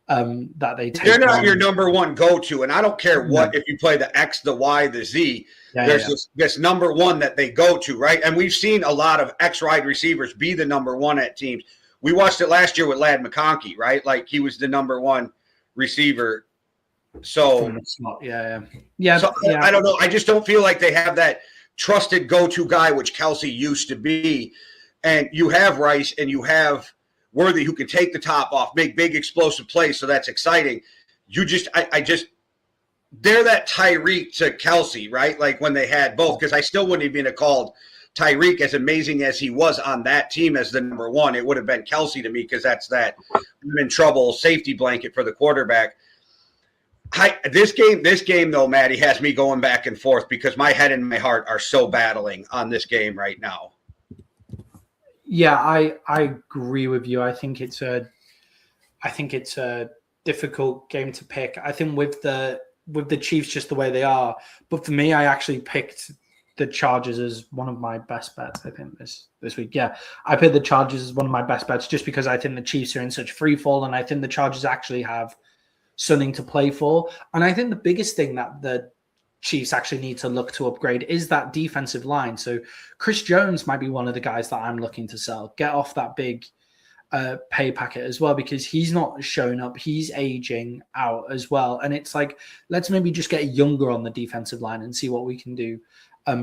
take.
They're not your number one go-to, and I don't care what if you play the X, the Y, the Z. There's this number one that they go to, right? And we've seen a lot of X wide receivers be the number one at teams. We watched it last year with Lad McConkey, right? Like he was the number one receiver. So I don't know. I just don't feel like they have that trusted go-to guy, which Kelce used to be. And you have Rice and you have Worthy who can take the top off, make big explosive plays. So that's exciting. They're that Tyreek to Kelce, right? Like when they had both, because I still wouldn't even have called Tyreek, as amazing as he was on that team, as the number one. It would have been Kelce to me because that's that I'm in trouble safety blanket for the quarterback. This game though, Maddie, has me going back and forth because my head and my heart are so battling on this game right now.
Yeah, I agree with you. I think it's a difficult game to pick. I think with the Chiefs just the way they are, but for me, I actually picked the Chargers as one of my best bets. I think this week, yeah, I picked the Chargers as one of my best bets just because I think the Chiefs are in such free fall, and I think the Chargers actually have something to play for. And I think the biggest thing that the Chiefs actually need to look to upgrade is that defensive line. So Chris Jones might be one of the guys that I'm looking to sell. Get off that big pay packet as well because he's not showing up. He's aging out as well. And it's like, let's maybe just get younger on the defensive line and see what we can do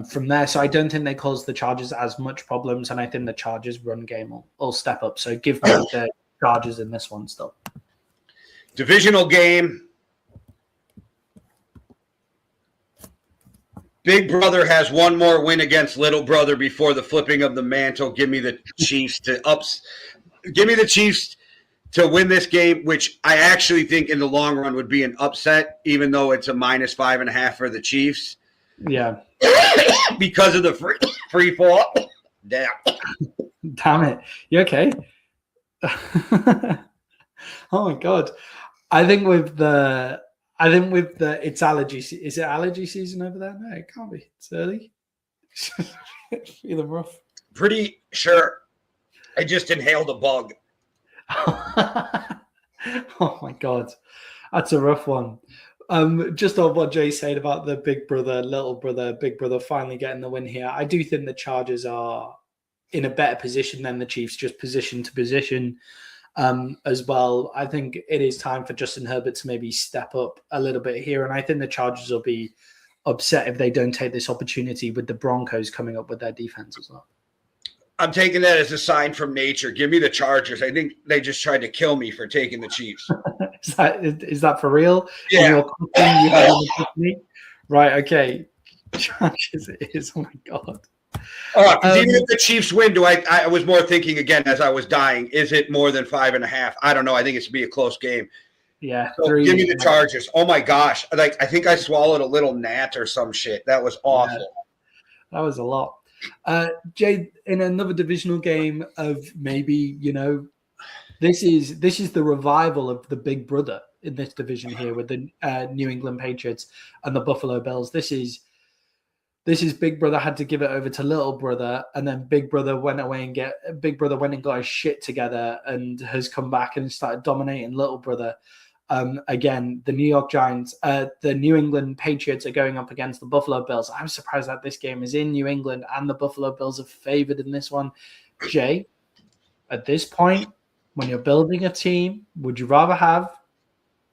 from there. So I don't think they cause the Chargers as much problems. And I think the Chargers run game will step up. So give me the Chargers in this one still.
Divisional game. Big brother has one more win against little brother before the flipping of the mantle. Give me the Chiefs to win this game, which I actually think in the long run would be an upset, even though it's a -5.5 for the Chiefs.
Yeah.
Because of the free fall. Damn
it. You okay? Oh my God. I think with the it's allergy. Is it allergy season over there? No, it can't be. It's early. Feeling rough.
Pretty sure I just inhaled a bug.
Oh my God. That's a rough one. Just on what Jay said about the big brother, little brother, big brother finally getting the win here. I do think the Chargers are in a better position than the Chiefs, just position to position as well. I think it is time for Justin Herbert to maybe step up a little bit here. And I think the Chargers will be upset if they don't take this opportunity with the Broncos coming up with their defense as well.
I'm taking that as a sign from nature. Give me the Chargers. I think they just tried to kill me for taking the Chiefs.
Is that for real?
Yeah.
Right, okay. Chargers it is. Oh my God.
Because even if the Chiefs win, I was more thinking again as I was dying, is it more than 5.5? I don't know. I think it's to be a close game.
Yeah.
So give me the Chargers. Oh my gosh. I think I swallowed a little gnat or some shit. That was awful.
Yeah, that was a lot. Jay, in another divisional game of maybe, this is the revival of the big brother in this division here with the New England Patriots and the Buffalo Bills. This is Big Brother had to give it over to Little Brother, and then Big Brother went and got his shit together and has come back and started dominating Little Brother. Again, the New England Patriots are going up against the Buffalo Bills. I'm surprised that this game is in New England and the Buffalo Bills are favored in this one. Jay, at this point, when you're building a team, would you rather have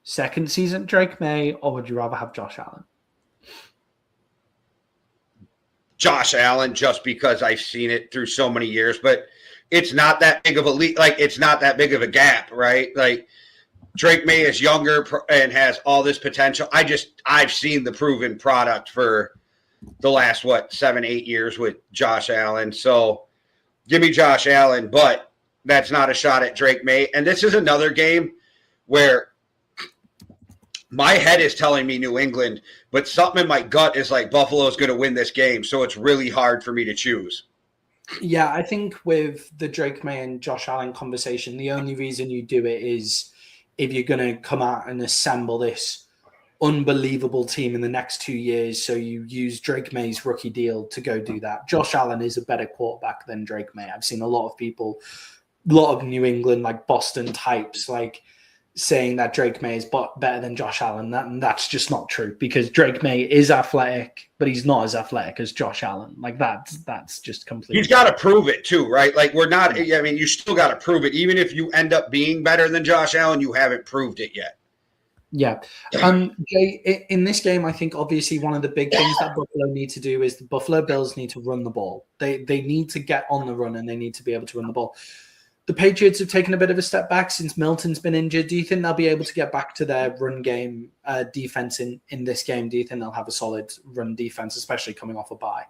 second season Drake May or would you rather have Josh Allen?
Josh Allen, just because I've seen it through so many years, but it's not that big of a lead. Like, it's not that big of a gap, right? Like, Drake May is younger and has all this potential. I've seen the proven product for the last, 7-8 years with Josh Allen. So give me Josh Allen, but that's not a shot at Drake May. And this is another game where my head is telling me New England, but something in my gut is like Buffalo's going to win this game. So it's really hard for me to choose.
Yeah, I think with the Drake May and Josh Allen conversation, the only reason you do it is if you're going to come out and assemble this unbelievable team in the next 2 years. So you use Drake May's rookie deal to go do that. Josh Allen is a better quarterback than Drake May. I've seen a lot of people, a lot of New England, like Boston types, like saying that Drake May is better than Josh Allen. That's just not true because Drake May is athletic, but he's not as athletic as Josh Allen. Like that's just completely.
He's got to prove it too, right? Like you still got to prove it. Even if you end up being better than Josh Allen, you haven't proved it yet.
Yeah. Jay, in this game, I think obviously one of the big things that Buffalo need to do is the Buffalo Bills need to run the ball. They need to get on the run and they need to be able to run the ball. The Patriots have taken a bit of a step back since Milton's been injured. Do you think they'll be able to get back to their run game defense in this game? Do you think they'll have a solid run defense, especially coming off a bye?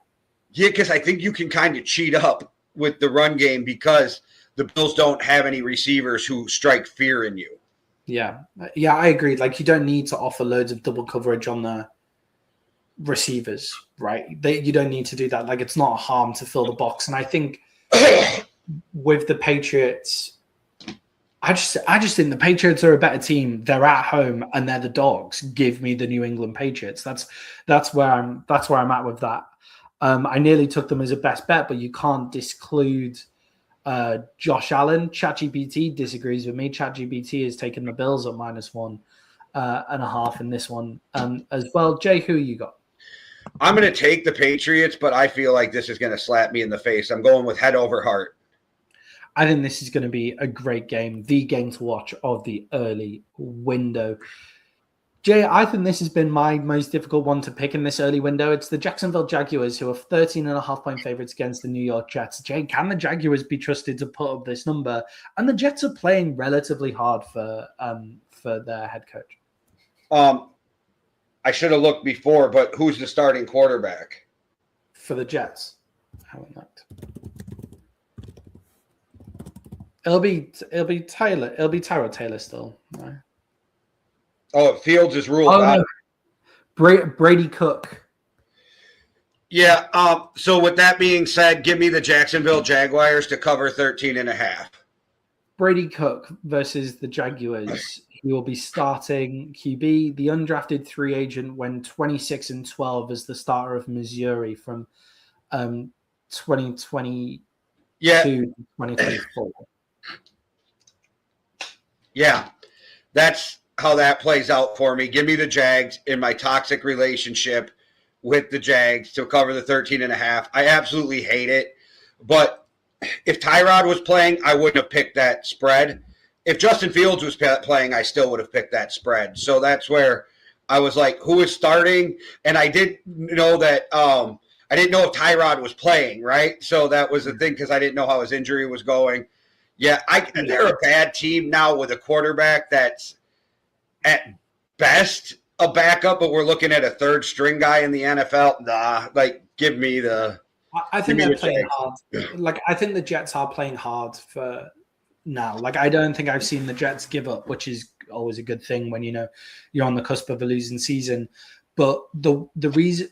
Yeah, because I think you can kind of cheat up with the run game because the Bills don't have any receivers who strike fear in you.
Yeah, I agree. Like, you don't need to offer loads of double coverage on the receivers, right? You don't need to do that. Like, it's not a harm to fill the box. And I think with the Patriots, I just think the Patriots are a better team. They're at home and they're the dogs. Give me the New England Patriots. That's where I'm at with that. I nearly took them as a best bet, but you can't disclude Josh Allen. ChatGPT disagrees with me. ChatGPT has taken the Bills at -1.5 in this one as well. Jay, who you got?
I'm going to take the Patriots, but I feel like this is going to slap me in the face. I'm going with head over heart.
I think this is going to be a great game, the game to watch of the early window. Jay, I think this has been my most difficult one to pick in this early window. It's the Jacksonville Jaguars, who are 13.5-point favorites against the New York Jets. Jay, can the Jaguars be trusted to put up this number? And the Jets are playing relatively hard for their head coach.
I should have looked before, but who's the starting quarterback
for the Jets? I haven't looked. It'll be Tyler. It'll be Tyrod Taylor still. Right?
Oh, Fields is ruled out.
No. Brady Cook.
Yeah. So with that being said, give me the Jacksonville Jaguars to cover 13.5.
Brady Cook versus the Jaguars. He will be starting QB. The undrafted free agent went 26-12 as the starter of Missouri from 2020 to 2024.
Yeah, that's how that plays out for me. Give me the Jags in my toxic relationship with the Jags to cover the 13.5. I absolutely hate it, but if Tyrod was playing, I wouldn't have picked that spread. If Justin Fields was playing, I still would have picked that spread. So that's where I was like, who is starting? And I didn't know that I didn't know if Tyrod was playing, right? So that was the thing because I didn't know how his injury was going. Yeah, they're a bad team now with a quarterback that's at best a backup, but we're looking at a third string guy in the NFL. Nah, like give me the.
I think they're playing hard. Like I think the Jets are playing hard for now. Like I don't think I've seen the Jets give up, which is always a good thing when you're on the cusp of a losing season. But the reason,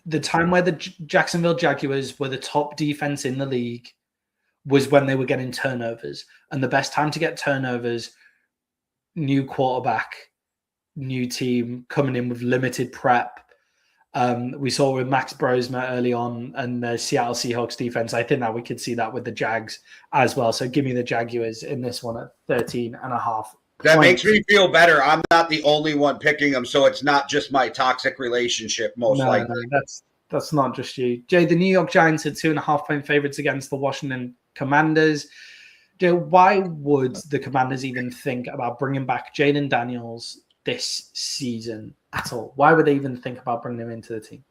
the time where the Jacksonville Jaguars were the top defense in the league was when they were getting turnovers, and the best time to get turnovers, new quarterback, new team coming in with limited prep. We saw with Max Brosma early on and the Seattle Seahawks defense. I think that we could see that with the Jags as well. So give me the Jaguars in this one at 13.5.
That makes me feel better. I'm not the only one picking them, so it's not just my toxic relationship, most likely.
No, that's not just you. Jay, the New York Giants are 2.5-point favorites against the Washington Commanders. Jay, why would the Commanders even think about bringing back Jaden Daniels this season at all? Why would they even think about bringing him into the team?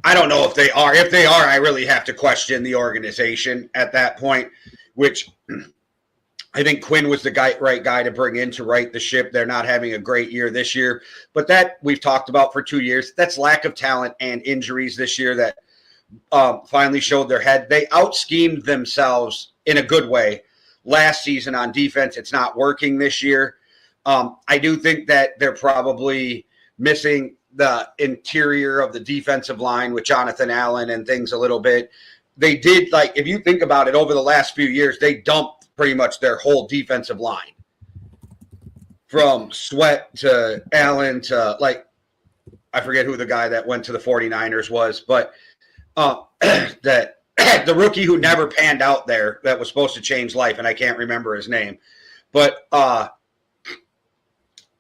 I don't know if they are. If they are, I really have to question the organization at that point, which I think Quinn was the right guy to bring in to right the ship. They're not having a great year this year, but that we've talked about for 2 years. That's lack of talent and injuries this year that finally showed their head. They out-schemed themselves in a good way last season on defense. It's not working this year. I do think that they're probably missing the interior of the defensive line with Jonathan Allen and things a little bit. They did, like, if you think about it, over the last few years, they dumped pretty much their whole defensive line. From Sweat to Allen to, like, I forget who the guy that went to the 49ers was, but that the rookie who never panned out there that was supposed to change life, and I can't remember his name. But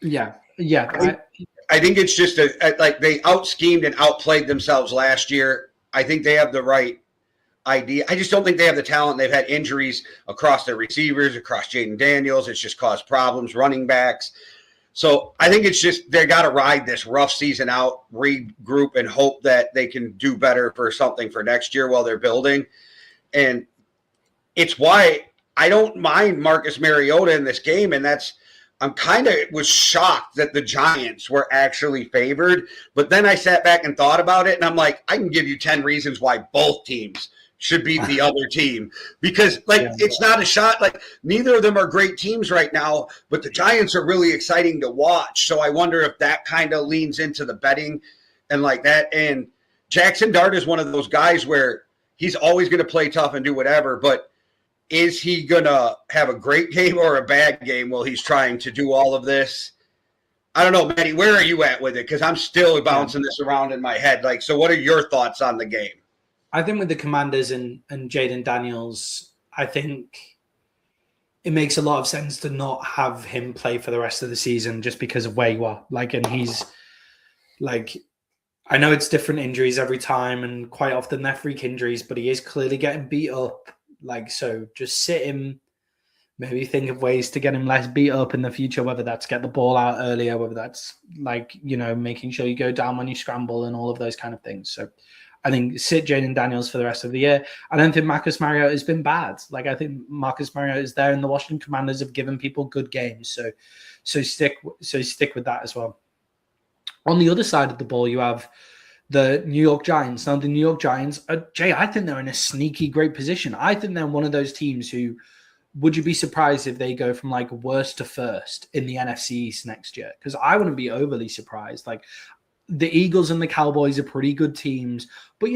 yeah.
I think it's just like they out-schemed and outplayed themselves last year. I think they have the right idea. I just don't think they have the talent. They've had injuries across their receivers, across Jaden Daniels. It's just caused problems, running backs. So I think it's just they got to ride this rough season out, regroup, and hope that they can do better for something for next year while they're building. And it's why I don't mind Marcus Mariota in this game, and that's I'm kind of was shocked that the Giants were actually favored. But then I sat back and thought about it, and I'm like, I can give you 10 reasons why both teams should beat the other team. Because, it's not a shot. Like, neither of them are great teams right now, but the Giants are really exciting to watch. So I wonder if that kind of leans into the betting and like that. And Jackson Dart is one of those guys where he's always going to play tough and do whatever, but is he going to have a great game or a bad game while he's trying to do all of this? I don't know, Maddie, where are you at with it? Because I'm still bouncing this around in my head. Like, so what are your thoughts on the game?
I think with the Commanders and Jaden Daniels, I think it makes a lot of sense to not have him play for the rest of the season just because of where you are. Like, and he's like, I know it's different injuries every time, and quite often they're freak injuries, but he is clearly getting beat up. Like, so just sit him, maybe think of ways to get him less beat up in the future, whether that's get the ball out earlier, whether that's like, making sure you go down when you scramble and all of those kind of things. So I think sit Jaden Daniels for the rest of the year. I don't think Marcus Mariota has been bad. Like, I think Marcus Mariota is there, and the Washington Commanders have given people good games. So stick with that as well. On the other side of the ball, you have the New York Giants. Now, the New York Giants, Jay, I think they're in a sneaky great position. I think they're one of those teams who, would you be surprised if they go from like worst to first in the NFC East next year? Because I wouldn't be overly surprised. Like, the Eagles and the Cowboys are pretty good teams, but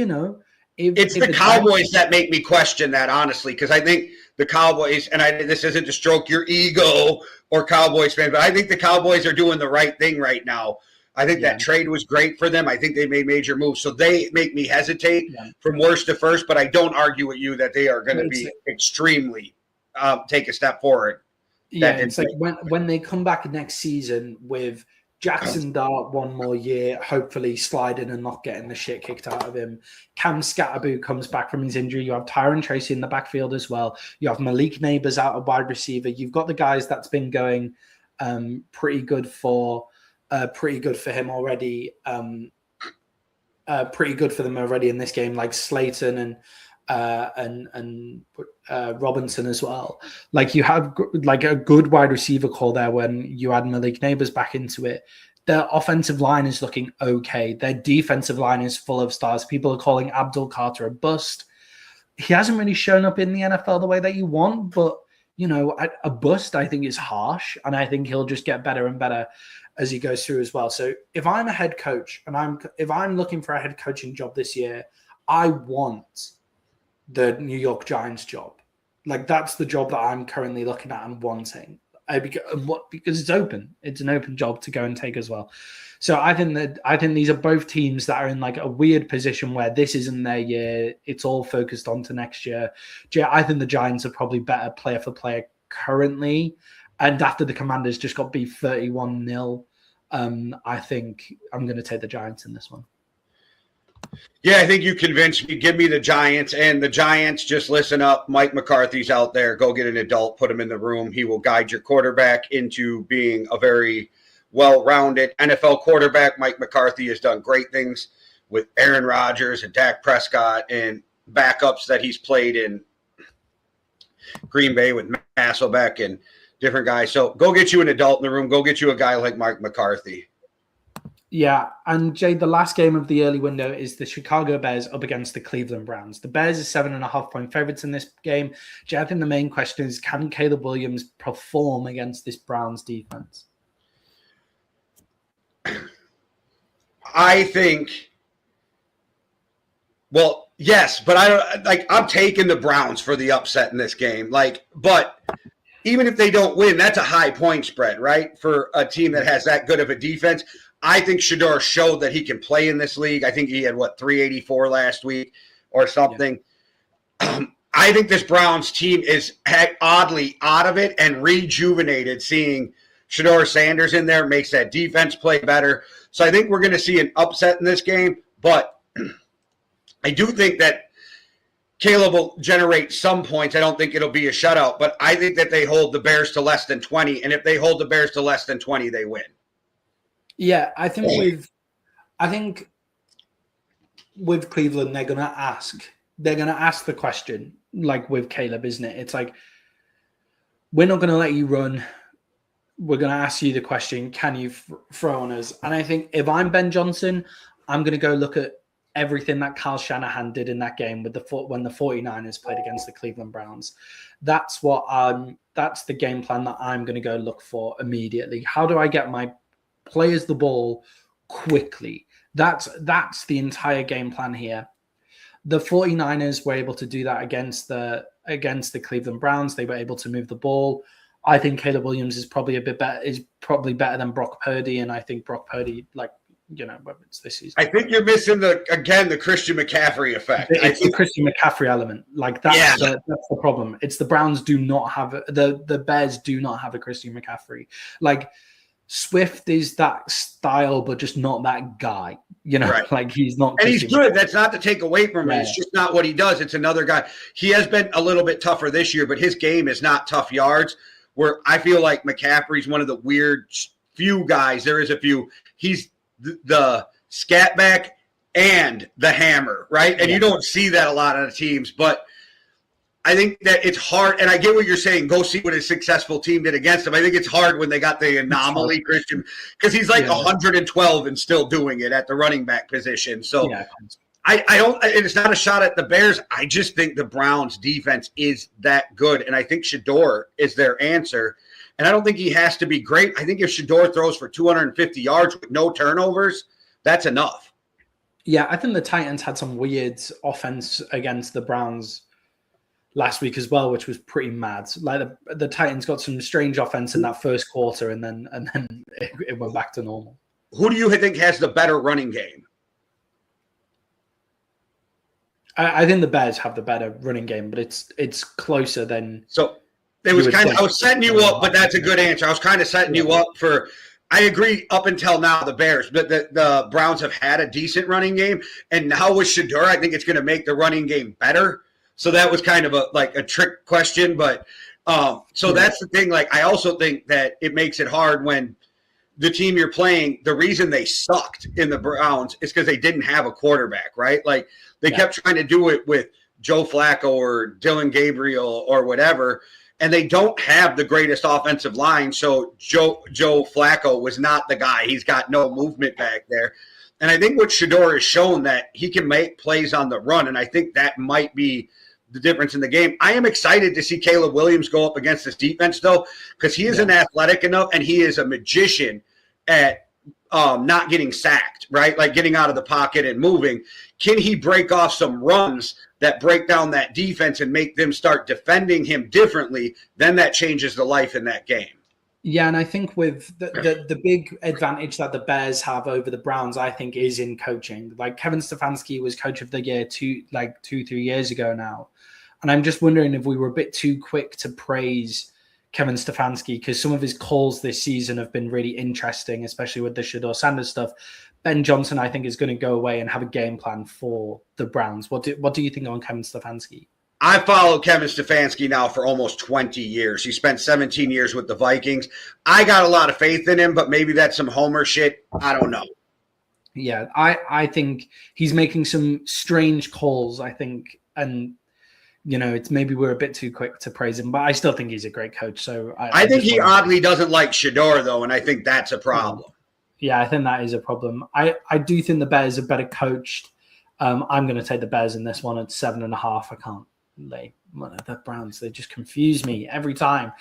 it's the Cowboys that make me question that, honestly, because I think the Cowboys, and this isn't to stroke your ego or Cowboys fans, but I think the Cowboys are doing the right thing right now. I think that trade was great for them. I think they made major moves. So they make me hesitate from worst to first, but I don't argue with you that they are going to be extremely take a step forward. Yeah, it's like when they come back next season with Jackson Dart, one more year, hopefully sliding and not getting the shit kicked out of him. Cam Scatterboo comes back from his injury. You have Tyron Tracy in the backfield as well. You have Malik Neighbors out of wide receiver. You've got the guys that's been going pretty good for him already. Pretty good for them already in this game, like Slayton and Robinson as well. Like you have like a good wide receiver core there when you add Malik Neighbors back into it. Their offensive line is looking okay. Their defensive line is full of stars. People are calling Abdul Carter a bust. He hasn't really shown up in the NFL the way that you want, but you know, a bust I think is harsh, and I think he'll just get better and better as he goes through as well. So if I'm a head coach and if I'm looking for a head coaching job this year, I want the New York Giants job. Like that's the job that I'm currently looking at and wanting. Because it's open. It's an open job to go and take as well. So I think these are both teams that are in like a weird position where this isn't their year. It's all focused on to next year. I think the Giants are probably better player for player currently. And after the Commanders just got beat 31-0, I think I'm going to take the Giants in this one.
Yeah, I think you convinced me. Give me the Giants. And the Giants, just listen up. Mike McCarthy's out there. Go get an adult. Put him in the room. He will guide your quarterback into being a very well-rounded NFL quarterback. Mike McCarthy has done great things with Aaron Rodgers and Dak Prescott and backups that he's played in Green Bay with Hasselbeck and different guys. So go get you an adult in the room. Go get you a guy like Mike McCarthy.
Yeah, and Jay, the last game of the early window is the Chicago Bears up against the Cleveland Browns. The Bears are 7.5-point favorites in this game. Jay, I think the main question is, can Caleb Williams perform against this Browns defense?
I think, well, yes, but I'm taking the Browns for the upset in this game. But even if they don't win, that's a high point spread, right? For a team that has that good of a defense. I think Shedeur showed that he can play in this league. I think he had, 384 last week or something. Yeah. I think this Browns team is oddly out of it and rejuvenated. Seeing Shedeur Sanders in there makes that defense play better. So I think we're going to see an upset in this game. But I do think that Caleb will generate some points. I don't think it'll be a shutout. But I think that they hold the Bears to less than 20. And if they hold the Bears to less than 20, they win.
Yeah, I think with Cleveland, they're gonna ask the question, like with Caleb, isn't it? It's like, we're not gonna let you run. We're gonna ask you the question, can you throw on us? And I think if I'm Ben Johnson, I'm gonna go look at everything that Kyle Shanahan did in that game with when the 49ers played against the Cleveland Browns. That's the game plan that I'm gonna go look for immediately. How do I get my players the ball quickly? That's the entire game plan here. The 49ers were able to do that against the Cleveland Browns. They were able to move the ball. I think Caleb Williams is probably better than Brock Purdy, and I think Brock Purdy, whether it's this season.
I think you're missing the Christian McCaffrey effect.
It's the Christian McCaffrey element. That's the problem. It's the Browns do not have the Bears do not have a Christian McCaffrey. Swift is that style, but just not that guy. Right. He's not.
And he's good. That's not to take away from him. Yeah. It's just not what he does. It's another guy. He has been a little bit tougher this year, but his game is not tough yards, where I feel like McCaffrey's one of the weird few guys. There is a few. He's the scat back and the hammer, right? And you don't see that a lot on the teams, but I think that it's hard, and I get what you're saying. Go see what a successful team did against him. I think it's hard when they got the anomaly Christian, because he's 112 and still doing it at the running back position. So I don't. It's not a shot at the Bears. I just think the Browns' defense is that good, and I think Shedeur is their answer. And I don't think he has to be great. I think if Shedeur throws for 250 yards with no turnovers, that's enough.
Yeah, I think the Titans had some weird offense against the Browns last week as well, which was pretty mad. The Titans got some strange offense in that first quarter, and then it went back to normal.
Who do you think has the better running game?
I think the Bears have the better running game, but it's closer than.
So it was I was setting you up, but that's a good answer. I was kind of setting you up for. I agree up until now, the Bears, but the Browns have had a decent running game. And now with Shedeur, I think it's going to make the running game better. So that was kind of a trick question. But that's the thing. Like, I also think that it makes it hard when the team you're playing, the reason they sucked in the Browns is because they didn't have a quarterback, right? Like, they kept trying to do it with Joe Flacco or Dylan Gabriel or whatever, and they don't have the greatest offensive line. So Joe Flacco was not the guy. He's got no movement back there. And I think what Shedeur has shown that he can make plays on the run, and I think that might be the difference in the game. I am excited to see Caleb Williams go up against this defense, though, because he isn't athletic enough, and he is a magician at not getting sacked, right? Like getting out of the pocket and moving. Can he break off some runs that break down that defense and make them start defending him differently? Then that changes the life in that game.
Yeah, and I think with the big advantage that the Bears have over the Browns, I think, is in coaching. Like, Kevin Stefanski was coach of the year 2-3 years ago now. And I'm just wondering if we were a bit too quick to praise Kevin Stefanski, because some of his calls this season have been really interesting, especially with the Shedeur Sanders stuff. Ben Johnson, I think, is going to go away and have a game plan for the Browns. What do you think on Kevin Stefanski?
I followed Kevin Stefanski now for almost 20 years. He spent 17 years with the Vikings. I got a lot of faith in him, but maybe that's some Homer shit. I don't know.
Yeah, I think he's making some strange calls, I think, and it's maybe we're a bit too quick to praise him, but I still think he's a great coach. So
I think he oddly doesn't like Shedeur, though, and I think that's a problem.
Yeah, I think that is a problem. I do think the Bears are better coached. I'm going to take the Bears in this one at 7.5. I can't lay the Browns. They just confuse me every time.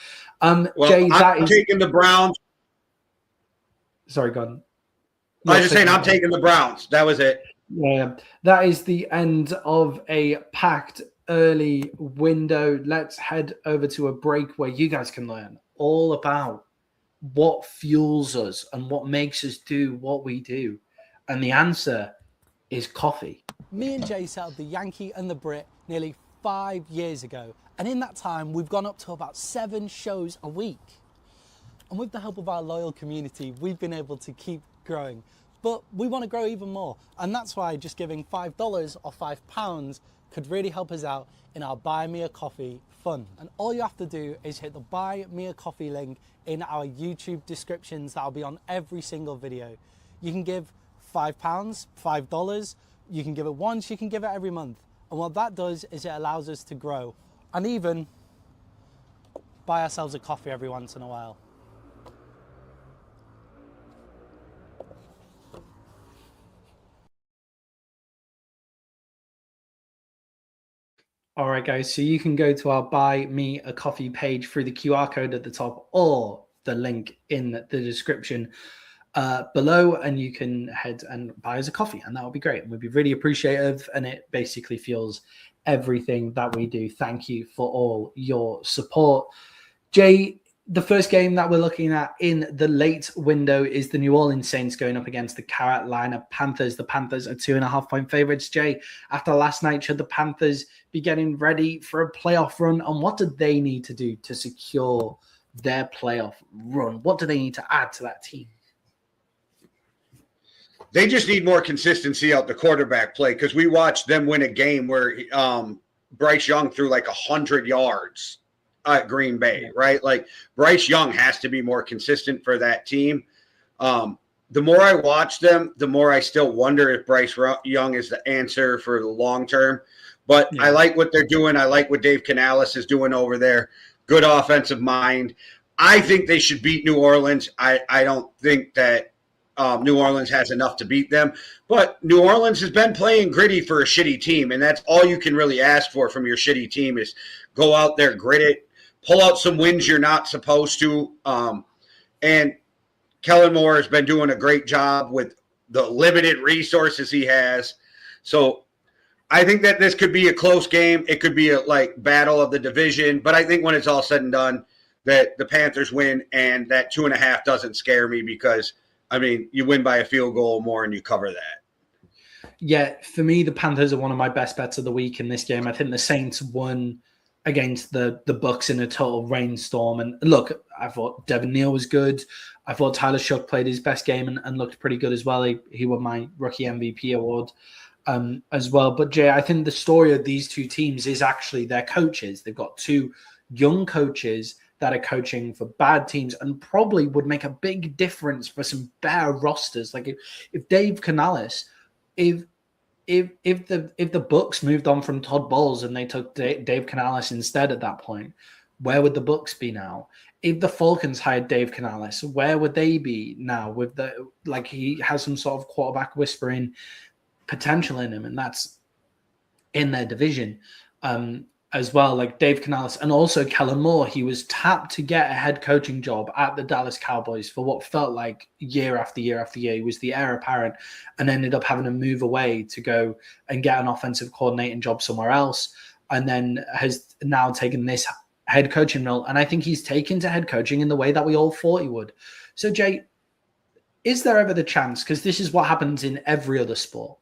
Jay,
I'm taking the Browns.
Sorry, go on.
I was just saying I'm taking the Browns. That was it.
Yeah, that is the end of a packed early window. Let's head over to a break where you guys can learn all about what fuels us and what makes us do what we do. And the answer is coffee.
Me and Jay set up the Yankee and the Brit nearly 5 years ago. And in that time, we've gone up to about 7 shows a week. And with the help of our loyal community, we've been able to keep growing. But we want to grow even more. And that's why just giving $5 or £5 could really help us out in our Buy Me a Coffee fund. And all you have to do is hit the Buy Me a Coffee link in our YouTube descriptions. That'll be on every single video. You can give £5, $5. You can give it once, you can give it every month. And what that does is it allows us to grow and even buy ourselves a coffee every once in a while.
All right, guys, so you can go to our Buy Me a Coffee page through the QR code at the top or the link in the description below, and you can head and buy us a coffee, and that would be great. And we'd be really appreciative, and it basically fuels everything that we do. Thank you for all your support. Jay, the first game that we're looking at in the late window is the New Orleans Saints going up against the Carolina Panthers. The Panthers are 2.5-point favorites. Jay, after last night, should the Panthers be getting ready for a playoff run? And what do they need to do to secure their playoff run? What do they need to add to that team?
They just need more consistency out the quarterback play, because we watched them win a game where Bryce Young threw like 100 yards at Green Bay, right? Like, Bryce Young has to be more consistent for that team. The more I watch them, the more I still wonder if Bryce Young is the answer for the long term. But I like what they're doing. I like what Dave Canales is doing over there. Good offensive mind. I think they should beat New Orleans. I don't think that New Orleans has enough to beat them. But New Orleans has been playing gritty for a shitty team, and that's all you can really ask for from your shitty team is go out there, grit it, pull out some wins you're not supposed to. And Kellen Moore has been doing a great job with the limited resources he has. So I think that this could be a close game. It could be a battle of the division. But I think when it's all said and done, that the Panthers win, and that 2.5 doesn't scare me because, I mean, you win by a field goal or more and you cover that.
Yeah, for me, the Panthers are one of my best bets of the week in this game. I think the Saints won against the Bucs in a total rainstorm. And look, I thought Devin Neal was good. I thought Tyler Shough played his best game and looked pretty good as well. He won my rookie MVP award as well. But Jay, I think the story of these two teams is actually their coaches. They've got two young coaches that are coaching for bad teams and probably would make a big difference for some better rosters. Like if Dave Canales, if the Bucs moved on from Todd Bowles and they took Dave Canales instead at that point, where would the Bucs be now? If the Falcons hired Dave Canales, where would they be now? With he has some sort of quarterback whispering potential in him, and that's in their division as well. Like Dave Canales and also Kellen Moore, he was tapped to get a head coaching job at the Dallas Cowboys for what felt like year after year after year. He was the heir apparent and ended up having to move away to go and get an offensive coordinating job somewhere else, and then has now taken this head coaching role. And I think he's taken to head coaching in the way that we all thought he would. So Jay, is there ever the chance, because this is what happens in every other sport,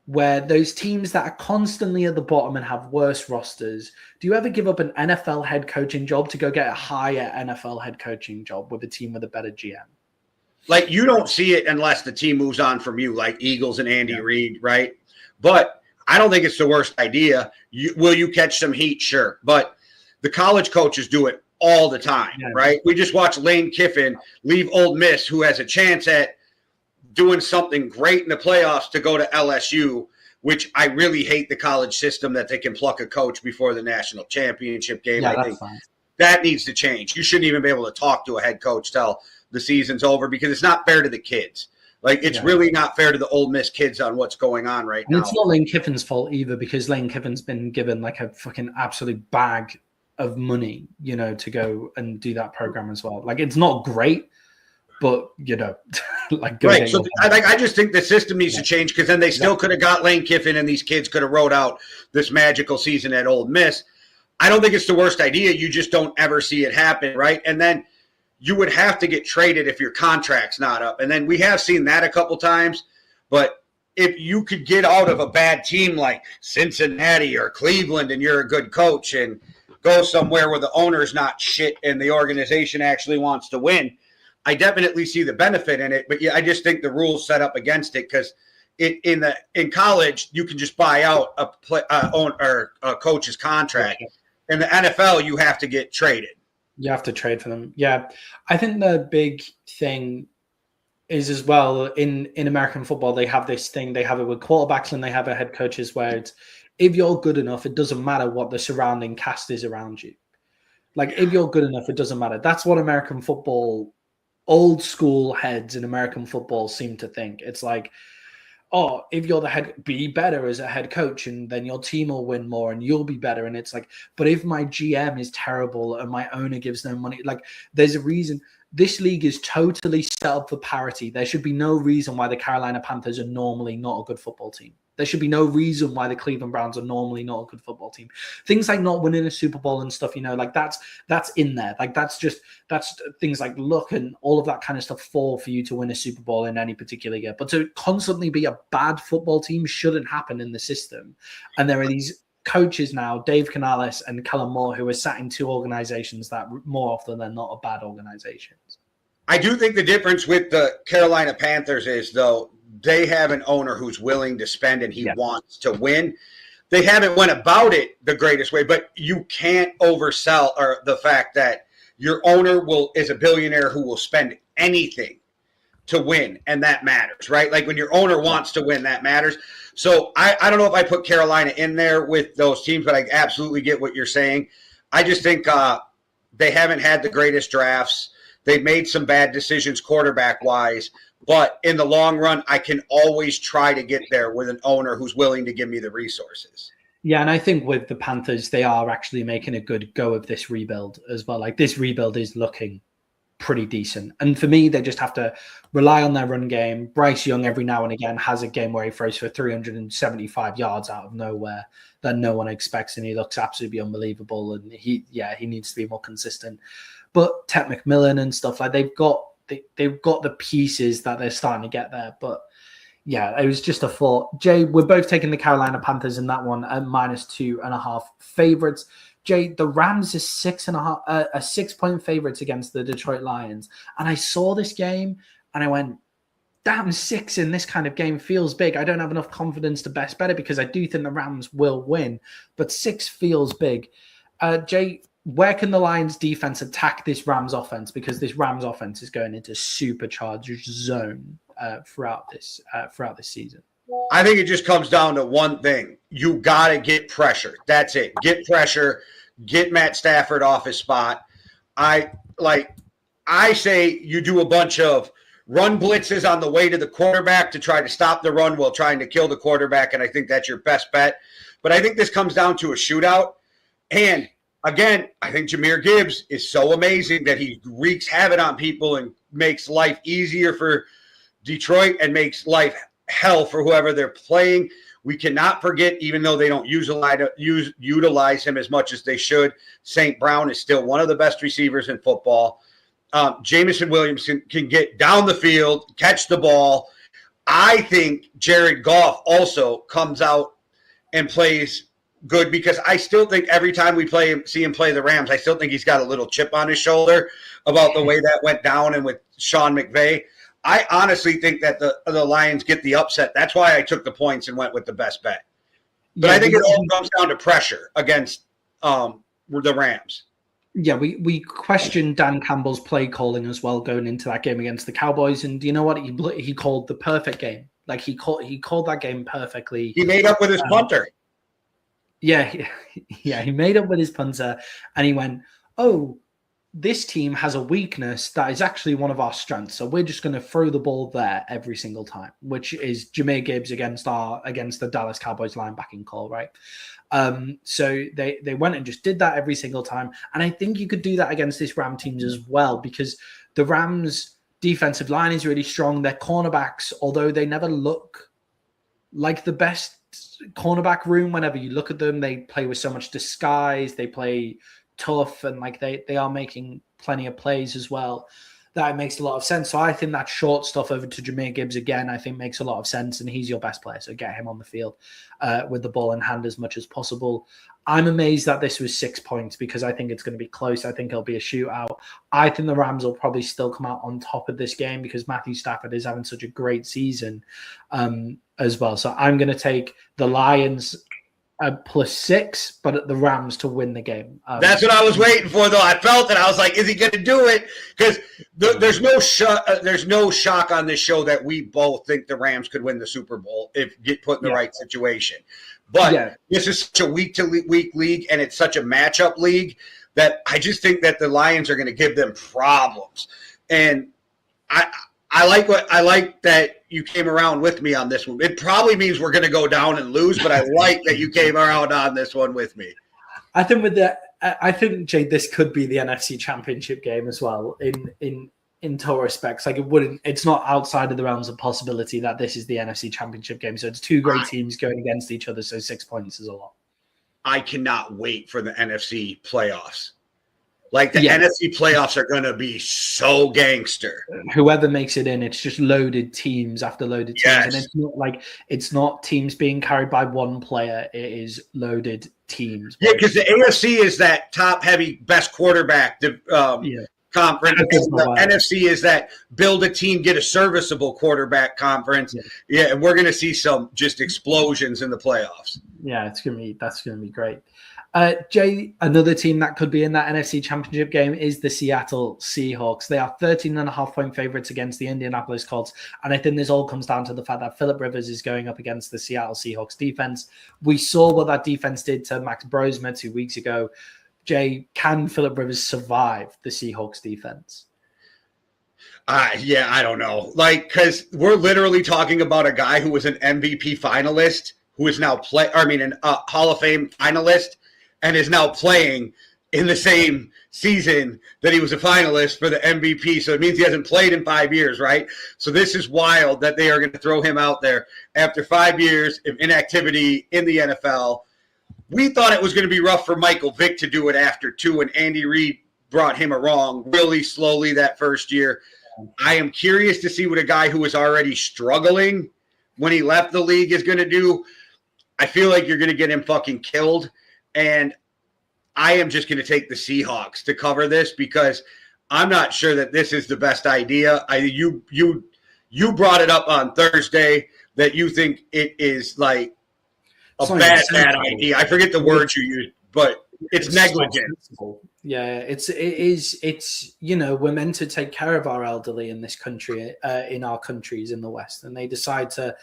where those teams that are constantly at the bottom and have worse rosters, do you ever give up an NFL head coaching job to go get a higher NFL head coaching job with a team with a better GM?
Like, you don't see it unless the team moves on from you, like Eagles and Andy Reid, right? But I don't think it's the worst idea. Will you catch some heat? Sure. But the college coaches do it all the time, right? We just watched Lane Kiffin leave Ole Miss, who has a chance at doing something great in the playoffs, to go to LSU, which I really hate the college system that they can pluck a coach before the national championship game. I think that needs to change. You shouldn't even be able to talk to a head coach till the season's over, because it's not fair to the kids. Like, it's really not fair to the Ole Miss kids on what's going on right now.
And it's not Lane Kiffin's fault either, because Lane Kiffin's been given like a fucking absolute bag of money, to go and do that program as well. Like, it's not great, but like,
right. So I just think the system needs to change, because then they still could have got Lane Kiffin and these kids could have rode out this magical season at Ole Miss. I don't think it's the worst idea. You just don't ever see it happen, right? And then you would have to get traded if your contract's not up. And then we have seen that a couple times. But if you could get out of a bad team like Cincinnati or Cleveland and you're a good coach and go somewhere where the owner's not shit and the organization actually wants to win, I definitely see the benefit in it. But yeah, I just think the rules set up against it, because in college you can just buy out a coach's contract. In the NFL, you have to get traded.
You have to trade for them. Yeah, I think the big thing is as well in American football, they have this thing. They have it with quarterbacks and they have it head coaches, where it's, if you're good enough, it doesn't matter what the surrounding cast is around you. Like, if you're good enough, it doesn't matter. That's what American football, old school heads in American football seem to think. It's like, oh, if you're the head, be better as a head coach, and then your team will win more and you'll be better. And it's like, but if my GM is terrible and my owner gives no money, like, there's a reason. This league is totally set up for parity. There should be no reason why the Carolina Panthers are normally not a good football team. There should be no reason why the Cleveland Browns are normally not a good football team. Things like not winning a Super Bowl and stuff, like that's in there. Like, that's things like luck and all of that kind of stuff fall for you to win a Super Bowl in any particular year. But to constantly be a bad football team shouldn't happen in the system. And there are these coaches now, Dave Canales and Kellen Moore, who are sat in two organizations that more often than not are bad organizations.
I do think the difference with the Carolina Panthers is, though, they have an owner who's willing to spend and he wants to win. They haven't went about it the greatest way, but you can't oversell the fact that your owner is a billionaire who will spend anything to win, and that matters, right? Like, when your owner wants to win, that matters. So I don't know if I put Carolina in there with those teams, but I absolutely get what you're saying. I just think they haven't had the greatest drafts. They've made some bad decisions quarterback-wise. But in the long run, I can always try to get there with an owner who's willing to give me the resources.
Yeah, and I think with the Panthers, they are actually making a good go of this rebuild as well. Like, this rebuild is looking pretty decent. And for me, they just have to rely on their run game. Bryce Young every now and again has a game where he throws for 375 yards out of nowhere that no one expects, and he looks absolutely unbelievable. And he needs to be more consistent. But Ted McMillan and stuff, like, they've got the pieces that they're starting to get there. But Yeah, it was just a thought. Jay, we're both taking the Carolina Panthers in that one at -2.5 favorites. Jay, the Rams is 6.5, 6-point favorites against the Detroit Lions. And I saw this game and I went, damn, 6 in this kind of game feels big. I don't have enough confidence to best bet it because I do think the Rams will win, but 6 feels big. Jay, where can the Lions defense attack this Rams offense? Because this Rams offense is going into supercharged zone throughout this season.
I think it just comes down to one thing. You got to get pressure. That's it. Get pressure. Get Matt Stafford off his spot. I say you do a bunch of run blitzes on the way to the quarterback to try to stop the run while trying to kill the quarterback, and I think that's your best bet. But I think this comes down to a shootout. And, again, I think Jahmyr Gibbs is so amazing that he wreaks havoc on people and makes life easier for Detroit and makes life hell for whoever they're playing. We cannot forget, even though they don't utilize him as much as they should, St. Brown is still one of the best receivers in football. Jameson Williams can get down the field, catch the ball. I think Jared Goff also comes out and plays good because I still think every time we see him play the Rams, I still think he's got a little chip on his shoulder about the way that went down and with Sean McVay. I honestly think that the Lions get the upset. That's why I took the points and went with the best bet. But I think it all comes down to pressure against the Rams.
Yeah, we questioned Dan Campbell's play calling as well going into that game against the Cowboys, and do you know what? He called the perfect game. Like he called that game perfectly.
He made up with his punter.
Yeah, he made up with his punter, and he went, "Oh, this team has a weakness that is actually one of our strengths, so we're just going to throw the ball there every single time," which is Jahmyr Gibbs against the Dallas Cowboys linebacking call, right? So they went and just did that every single time, and I think you could do that against this Ram teams as well because the Rams' defensive line is really strong. Their cornerbacks, although they never look like the best cornerback room, whenever you look at them, they play with so much disguise. They play tough, and like they are making plenty of plays as well. That makes a lot of sense. So I think that short stuff over to Jahmyr Gibbs again, I think makes a lot of sense, and he's your best player. So get him on the field with the ball in hand as much as possible. I'm amazed that this was 6 points because I think it's going to be close. I think it'll be a shootout. I think the Rams will probably still come out on top of this game because Matthew Stafford is having such a great season as well. So I'm going to take the Lions +6, but at the Rams to win the game.
That's what I was waiting for, though. I felt it. I was like, is he going to do it? Because there's no shock on this show that we both think the Rams could win the Super Bowl if get put in the right situation. But this is such a week-to-week league, and it's such a matchup league that I just think that the Lions are going to give them problems. And I like that you came around with me on this one. It probably means we're going to go down and lose, but I like that you came around on this one with me.
I think Jade, this could be the NFC Championship game as well. In total respects, like it's not outside of the realms of possibility that this is the NFC Championship game. So it's two great teams going against each other. So 6 points is a lot.
I cannot wait for the NFC playoffs. Like the NFC playoffs are going to be so gangster.
Whoever makes it in, it's just loaded teams after loaded teams.
Yes.
And it's not teams being carried by one player. It is loaded teams.
Yeah, because the AFC is that top-heavy best quarterback conference. The NFC is that build a team, get a serviceable quarterback conference. Yeah, and we're going to see some just explosions in the playoffs.
Yeah, that's going to be great. Jay, another team that could be in that NFC Championship game is the Seattle Seahawks. They are 13.5-point favorites against the Indianapolis Colts. And I think this all comes down to the fact that Phillip Rivers is going up against the Seattle Seahawks defense. We saw what that defense did to Max Brosmer 2 weeks ago. Jay, can Phillip Rivers survive the Seahawks defense?
I don't know. Because we're literally talking about a guy who was an MVP finalist, who is now an Hall of Fame finalist, and is now playing in the same season that he was a finalist for the MVP. So it means he hasn't played in 5 years, right? So this is wild that they are going to throw him out there after 5 years of inactivity in the NFL. We thought it was going to be rough for Michael Vick to do it after 2, and Andy Reid brought him along really slowly that first year. I am curious to see what a guy who is already struggling when he left the league is going to do, I feel like you're going to get him fucking killed. And I am just going to take the Seahawks to cover this because I'm not sure that this is the best idea. You brought it up on Thursday that you think it is like a bad idea. I forget the words you used, but it's negligent.
Yeah, it's we're meant to take care of our elderly in this country, in our countries in the West, and they decide to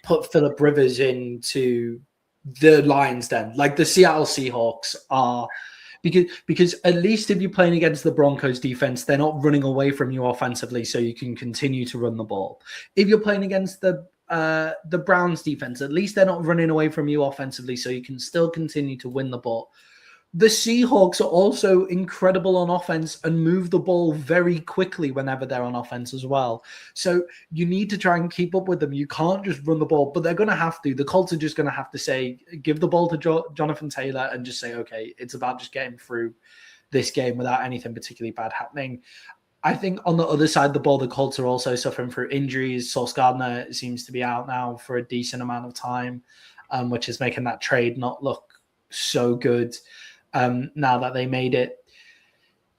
put Phillip Rivers into the Lions den, like the Seattle Seahawks are, because at least if you're playing against the Broncos defense, they're not running away from you offensively, so you can continue to run the ball. If you're playing against the Browns defense, at least they're not running away from you offensively, so you can still continue to win the ball. The Seahawks are also incredible on offense and move the ball very quickly whenever they're on offense as well. So you need to try and keep up with them. You can't just run the ball, but they're going to have to. The Colts are just going to have to say, give the ball to Jonathan Taylor and just say, okay, it's about just getting through this game without anything particularly bad happening. I think on the other side of the ball, the Colts are also suffering through injuries. Sauce Gardner seems to be out now for a decent amount of time, which is making that trade not look so good. Now that they made it.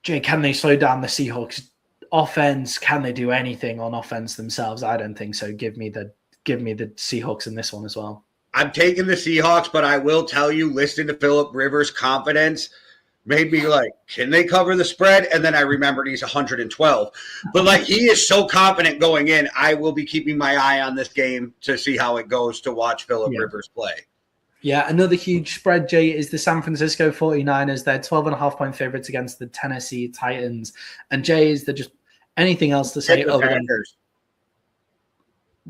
Jay, can they slow down the Seahawks offense? Can they do anything on offense themselves? I don't think so. Give me the Seahawks in this one as well.
I'm taking the Seahawks, but I will tell you, listening to Phillip Rivers' confidence made me like, can they cover the spread? And then I remembered he's 112. But like, he is so confident going in. I will be keeping my eye on this game to see how it goes, to watch Phillip Rivers play.
Yeah, another huge spread, Jay, is the San Francisco 49ers. They're 12.5-point favorites against the Tennessee Titans. And Jay, is there just anything else to say other than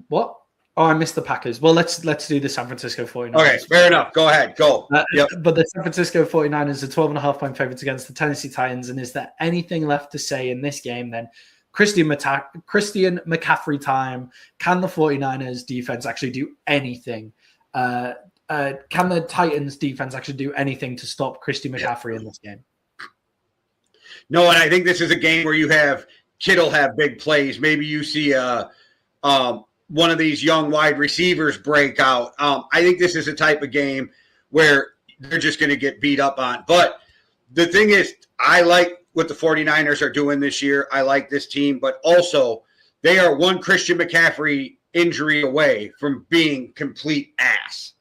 what? Oh, I missed the Packers. Well, let's do the San Francisco 49ers.
Okay, fair enough. Go ahead. Go. Yep.
But the San Francisco 49ers are 12.5-point favorites against the Tennessee Titans. And is there anything left to say in this game then? Christian McCaffrey time. Can the 49ers defense actually do anything? Can the Titans defense actually do anything to stop Christian McCaffrey in this game?
No, and I think this is a game where you have Kittle have big plays. Maybe you see one of these young wide receivers break out. I think this is a type of game where they're just going to get beat up on. But the thing is, I like what the 49ers are doing this year. I like this team, but also they are one Christian McCaffrey injury away from being complete ass.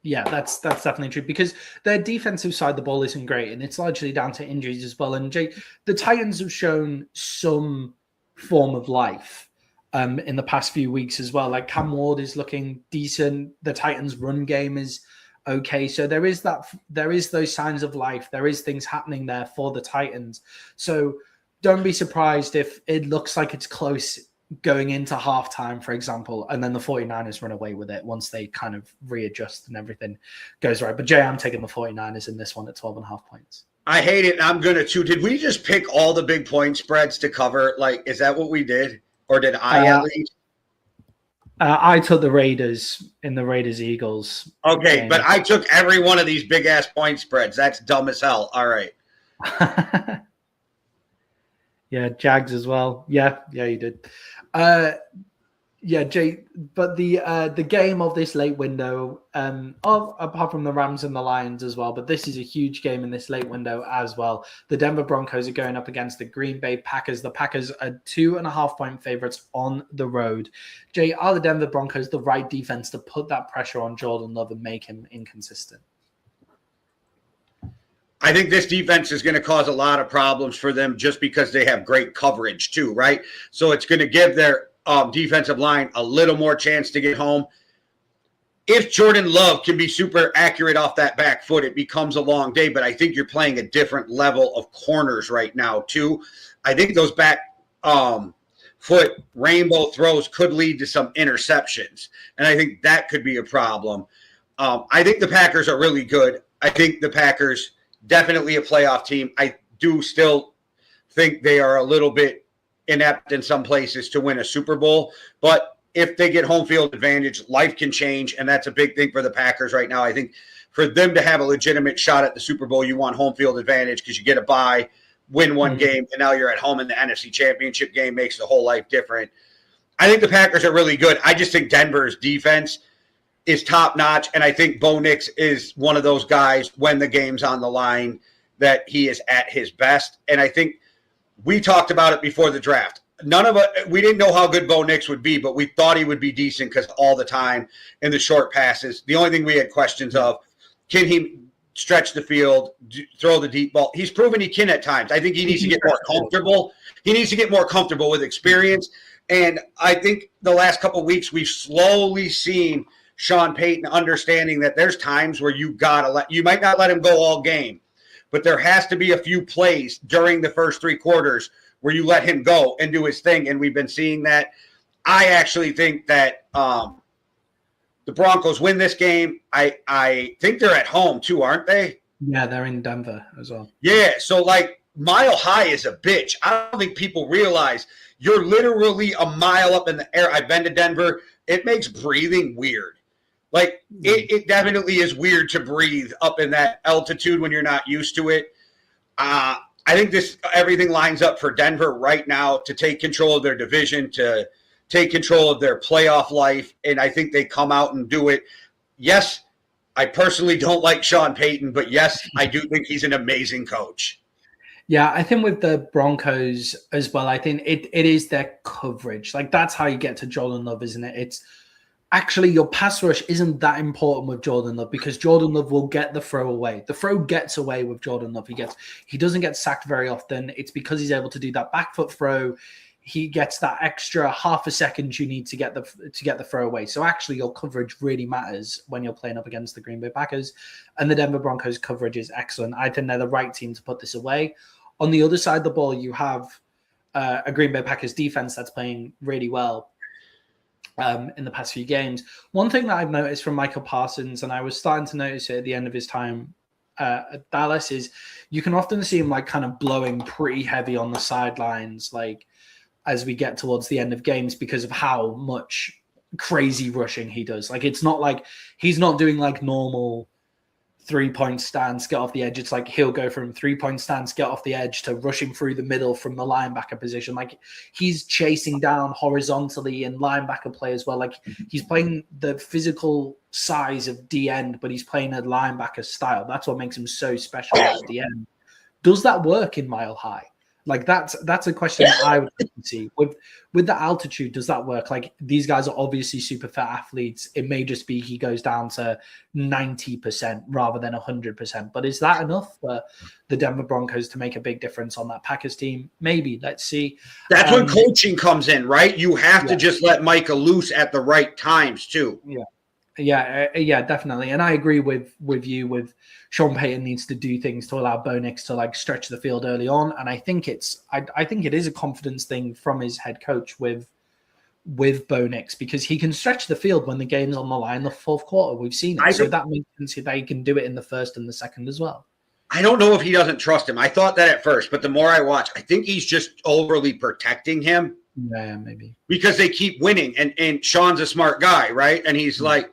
Yeah, that's definitely true, because their defensive side of the ball isn't great, and it's largely down to injuries as well. And Jay, the Titans have shown some form of life in the past few weeks as well. Like Cam Ward is looking decent. The Titans' run game is okay. So there is those signs of life. There is things happening there for the Titans. So don't be surprised if it looks like it's close going into halftime, for example, and then the 49ers run away with it once they kind of readjust and everything goes right. But Jay, I'm taking the 49ers in this one at 12.5 points.
I hate it. I'm going to too. Did we just pick all the big point spreads to cover? Like, is that what we did? Or did I at least?
I took the Raiders in the Raiders-Eagles.
Okay,
game.
But I took every one of these big-ass point spreads. That's dumb as hell. All right.
Yeah, Jags as well. Yeah, you did. Yeah, Jay, but the game of this late window, apart from the Rams and the Lions as well, but this is a huge game in this late window as well. The Denver Broncos are going up against the Green Bay Packers. The Packers are 2.5-point favorites on the road. Jay, are the Denver Broncos the right defense to put that pressure on Jordan Love and make him inconsistent?
I think this defense is going to cause a lot of problems for them just because they have great coverage too, right? So it's going to give their defensive line a little more chance to get home. If Jordan Love can be super accurate off that back foot, it becomes a long day, but I think you're playing a different level of corners right now too. I think those back foot rainbow throws could lead to some interceptions, and I think that could be a problem. I think the Packers are really good. I think the Packers definitely a playoff team. I do still think they are a little bit inept in some places to win a Super Bowl, but if they get home field advantage, life can change, and that's a big thing for the Packers right now. I think for them to have a legitimate shot at the Super Bowl, you want home field advantage because you get a bye, win one game, and now you're at home in the NFC Championship game, makes the whole life different. I think the Packers are really good. I just think Denver's defense is top notch, and I think Bo Nix is one of those guys when the game's on the line that he is at his best. And I think we talked about it before the draft. None of us, we didn't know how good Bo Nix would be, but we thought he would be decent because all the time in the short passes. The only thing we had questions of, can he stretch the field, throw the deep ball? He's proven he can at times. I think he needs to get more comfortable. He needs to get more comfortable with experience. And I think the last couple of weeks we've slowly seen Sean Payton understanding that there's times where you might not let him go all game, but there has to be a few plays during the first 3 quarters where you let him go and do his thing. And we've been seeing that. I actually think that the Broncos win this game. I think they're at home too, aren't they?
Yeah, they're in Denver as well.
Yeah, so like Mile High is a bitch. I don't think people realize you're literally a mile up in the air. I've been to Denver. It makes breathing weird. Like, it definitely is weird to breathe up in that altitude when you're not used to it. I think everything lines up for Denver right now to take control of their division, to take control of their playoff life, and I think they come out and do it. Yes, I personally don't like Sean Payton, but yes, I do think he's an amazing coach.
Yeah, I think with the Broncos as well, I think it is their coverage. Like, that's how you get to Jordan Love, isn't it? It's actually your pass rush isn't that important with Jordan Love because Jordan Love will get the throw away. The throw gets away with Jordan Love. He doesn't get sacked very often. It's because he's able to do that back foot throw. He gets that extra half a second you need to get the throw away. So actually your coverage really matters when you're playing up against the Green Bay Packers, and the Denver Broncos coverage is excellent. I think they're the right team to put this away. On the other side of the ball, you have a Green Bay Packers defense that's playing really well in the past few games. One thing that I've noticed from Michael Parsons, and I was starting to notice it at the end of his time at Dallas, is you can often see him like kind of blowing pretty heavy on the sidelines, like as we get towards the end of games because of how much crazy rushing he does. Like, it's not like he's not doing like normal 3-point stance, get off the edge. It's like he'll go from 3-point stance, get off the edge to rushing through the middle from the linebacker position. Like, he's chasing down horizontally in linebacker play as well. Like, he's playing the physical size of D end, but he's playing a linebacker style. That's what makes him so special at the end. Does that work in Mile High? Like, that's a question that I would like to see. With the altitude, does that work? Like, these guys are obviously super fit athletes. It may just be he goes down to 90% rather than 100%. But is that enough for the Denver Broncos to make a big difference on that Packers team? Maybe. Let's see.
That's when coaching comes in, right? You have to just let Micah loose at the right times, too.
Yeah, definitely. And I agree with you with Sean Payton needs to do things to allow Bo Nix to like stretch the field early on. And I think I think it is a confidence thing from his head coach with Bo Nix because he can stretch the field when the game's on the line, the fourth quarter. We've seen it. So that makes sense that he can do it in the first and the second as well.
I don't know if he doesn't trust him. I thought that at first, but the more I watch, I think he's just overly protecting him.
Yeah, maybe.
Because they keep winning. And Sean's a smart guy, right? And he's like,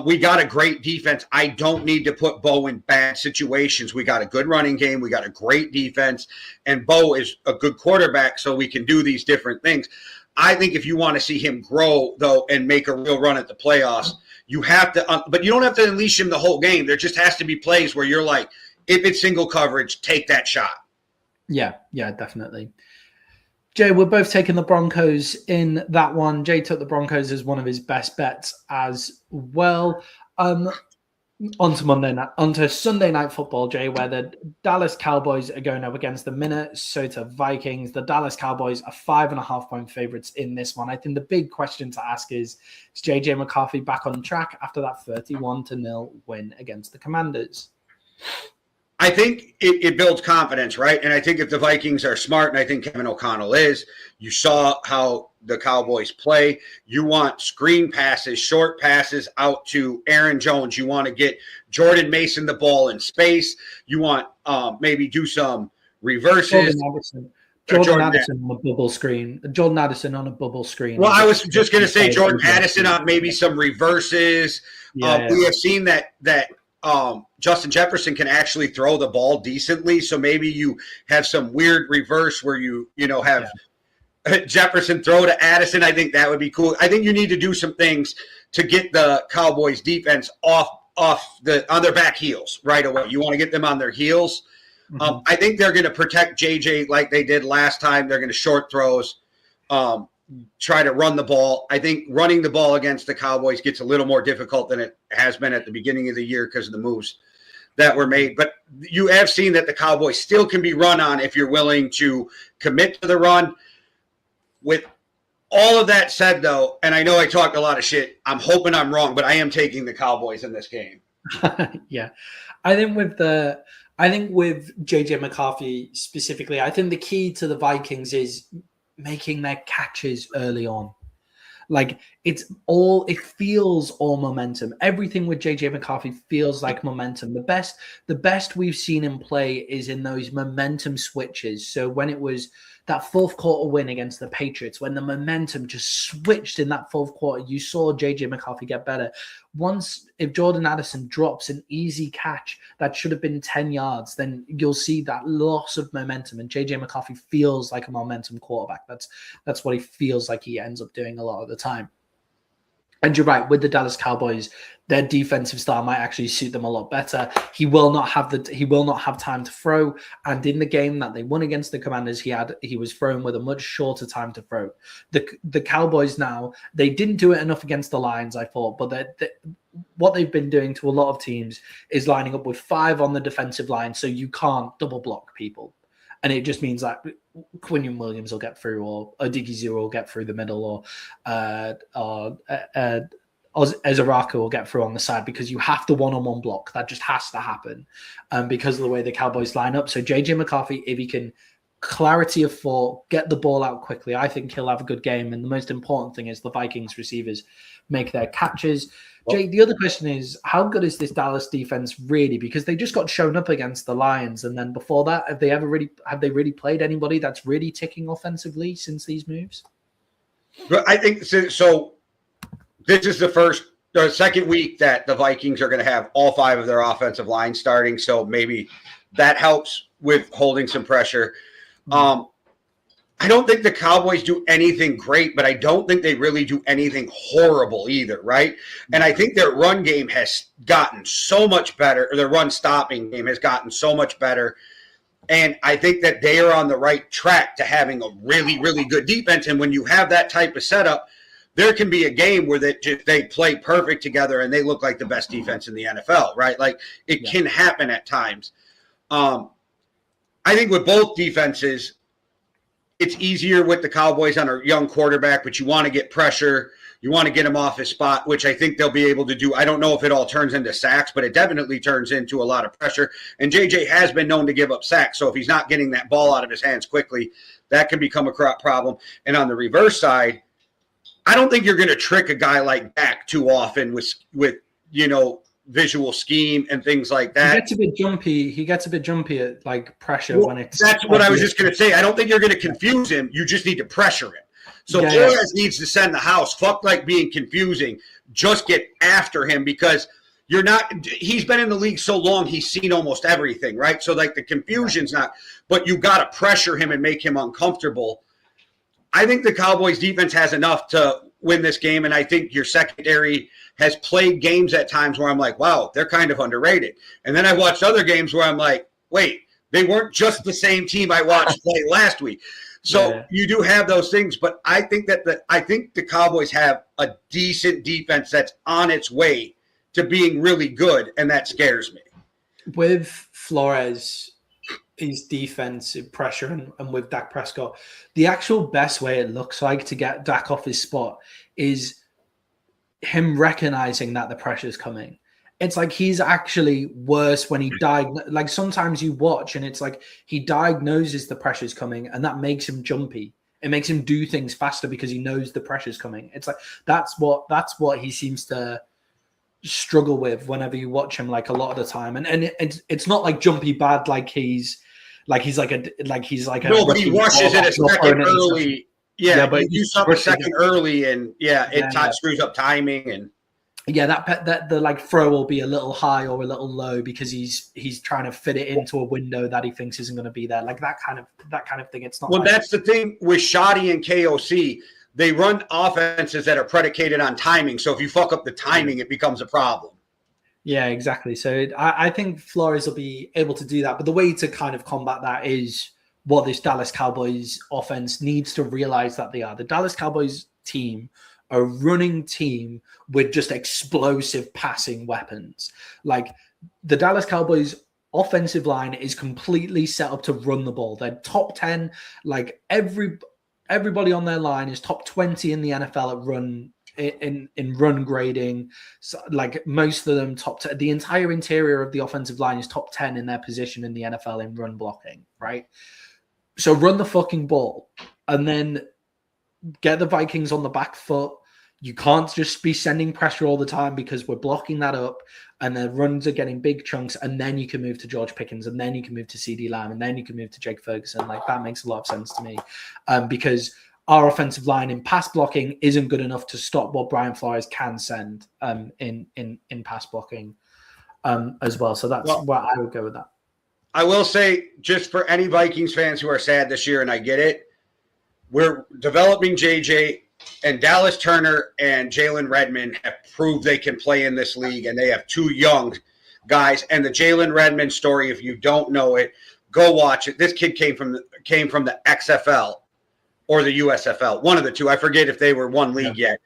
we got a great defense. I don't need to put Bo in bad situations. We got a good running game. We got a great defense. And Bo is a good quarterback, so we can do these different things. I think if you want to see him grow, though, and make a real run at the playoffs, you have to but you don't have to unleash him the whole game. There just has to be plays where you're like, if it's single coverage, take that shot.
Yeah, definitely. Jay, we're both taking the Broncos in that one. Jay took the Broncos as one of his best bets as well. Onto Sunday Night Football, Jay, where the Dallas Cowboys are going up against the Minnesota Vikings. The Dallas Cowboys are 5.5-point favorites in this one. I think the big question to ask is JJ McCarthy back on track after that 31-0 win against the Commanders?
I think it builds confidence, right? And I think if the Vikings are smart, and I think Kevin O'Connell is, you saw how the Cowboys play. You want screen passes, short passes out to Aaron Jones. You want to get Jordan Mason the ball in space. You want maybe do some reverses.
Jordan Addison on a bubble screen. Jordan Addison on a bubble screen.
Well, I was just going to say Jordan Addison on maybe some reverses. We have seen that Justin Jefferson can actually throw the ball decently. So maybe you have some weird reverse where you have Jefferson throw to Addison. I think that would be cool. I think you need to do some things to get the Cowboys defense on their back heels right away. You want to get them on their heels. Mm-hmm. I think they're going to protect JJ like they did last time. They're going to short throws, try to run the ball. I think running the ball against the Cowboys gets a little more difficult than it has been at the beginning of the year because of the moves that were made. But you have seen that the Cowboys still can be run on if you're willing to commit to the run. With all of that said, though, and I know I talked a lot of shit, I'm hoping I'm wrong, but I am taking the Cowboys in this game.
Yeah. I think with JJ McCarthy specifically, I think the key to the Vikings is making their catches early on. Like it feels all momentum. Everything with JJ McCarthy feels like momentum. The best we've seen him play is in those momentum switches. So when it was that fourth quarter win against the Patriots, when the momentum just switched in that fourth quarter, you saw JJ McCarthy get better. Once, if Jordan Addison drops an easy catch that should have been 10 yards, then you'll see that loss of momentum. And JJ McCarthy feels like a momentum quarterback. That's what he feels like he ends up doing a lot of the time. And you're right, with the Dallas Cowboys, their defensive style might actually suit them a lot better. He will not have time to throw. And in the game that they won against the Commanders, he was thrown with a much shorter time to throw. The Cowboys now, they didn't do it enough against the Lions, I thought, but what they've been doing to a lot of teams is lining up with 5 on the defensive line, so you can't double block people. And it just means that Quinion Williams will get through, or Odighizuwa will get through the middle, or Ezeraka will get through on the side, because you have the one-on-one block. That just has to happen because of the way the Cowboys line up. So JJ McCarthy, if he can clarity of thought, get the ball out quickly, I think he'll have a good game. And the most important thing is the Vikings receivers make their catches. Jay, the other question is, how good is this Dallas defense really? Because they just got shown up against the Lions, and then before that, have they really played anybody that's really ticking offensively since these moves?
But I think so. This is the second week that the Vikings are going to have all 5 of their offensive line starting, so maybe that helps with holding some pressure. I don't think the Cowboys do anything great, but I don't think they really do anything horrible either, right? And I think their run game has gotten so much better, or their run stopping game has gotten so much better. And I think that they are on the right track to having a really, really good defense. And when you have that type of setup, there can be a game where they play perfect together and they look like the best defense in the NFL, right? Like it can happen at times. I think with both defenses, it's easier with the Cowboys on a young quarterback, but you want to get pressure. You want to get him off his spot, which I think they'll be able to do. I don't know if it all turns into sacks, but it definitely turns into a lot of pressure. And JJ has been known to give up sacks, so if he's not getting that ball out of his hands quickly, that can become a problem. And on the reverse side, I don't think you're going to trick a guy like Dak too often with visual scheme and things like that.
He gets a bit jumpy at like pressure when it's.
That's what I was just going to say. I don't think you're going to confuse him. You just need to pressure him. So Flores needs to send the house. Fuck like being confusing. Just get after him, because you're not. He's been in the league so long. He's seen almost everything, right? So like the confusion's not. But you got to pressure him and make him uncomfortable. I think the Cowboys defense has enough to win this game, and I think your secondary has played games at times where I'm like, wow, they're kind of underrated. And then I watched other games where I'm like, wait, they weren't just the same team I watched play last week. So you do have those things, but I think that the Cowboys have a decent defense that's on its way to being really good, and that scares me.
With Flores, his defensive pressure, and with Dak Prescott, the actual best way it looks like to get Dak off his spot is him recognizing that the pressure is coming. It's like he's actually worse when he like sometimes you watch and it's like he diagnoses the pressure's coming, and that makes him jumpy. It makes him do things faster because he knows the pressure's coming. It's like that's what he seems to struggle with whenever you watch him, like a lot of the time. And it's not like jumpy bad, like he's like a
no, but he rushes it a second early. Yeah, but you saw a second early, and it screws up timing. And
Yeah, that the like throw will be a little high or a little low because he's trying to fit it into a window that he thinks isn't going to be there. Like that kind of thing. It's not.
Well,
like,
that's the thing with Shoddy and KOC. They run offenses that are predicated on timing. So if you fuck up the timing, it becomes a problem.
Yeah, exactly. So I think Flores will be able to do that. But the way to kind of combat that is what this Dallas Cowboys offense needs to realize that they are. The Dallas Cowboys team, a running team with just explosive passing weapons. Like the Dallas Cowboys offensive line is completely set up to run the ball. They're top 10. Like everybody on their line is top 20 in the NFL at run in run grading. So, like most of them top 10. The entire interior of the offensive line is top 10 in their position in the NFL in run blocking, right? So run the fucking ball and then get the Vikings on the back foot. You can't just be sending pressure all the time because we're blocking that up and the runs are getting big chunks. And then you can move to George Pickens and then you can move to CeeDee Lamb and then you can move to Jake Ferguson. Like that makes a lot of sense to me because our offensive line in pass blocking isn't good enough to stop what Brian Flores can send in pass blocking as well. So that's where I would go with that.
I will say, just for any Vikings fans who are sad this year, and I get it, we're developing JJ, and Dallas Turner and Jalen Redmond have proved they can play in this league, and they have two young guys. And the Jalen Redmond story, if you don't know it, go watch it. This kid came from the XFL or the USFL, one of the two. I forget if they were one league yet,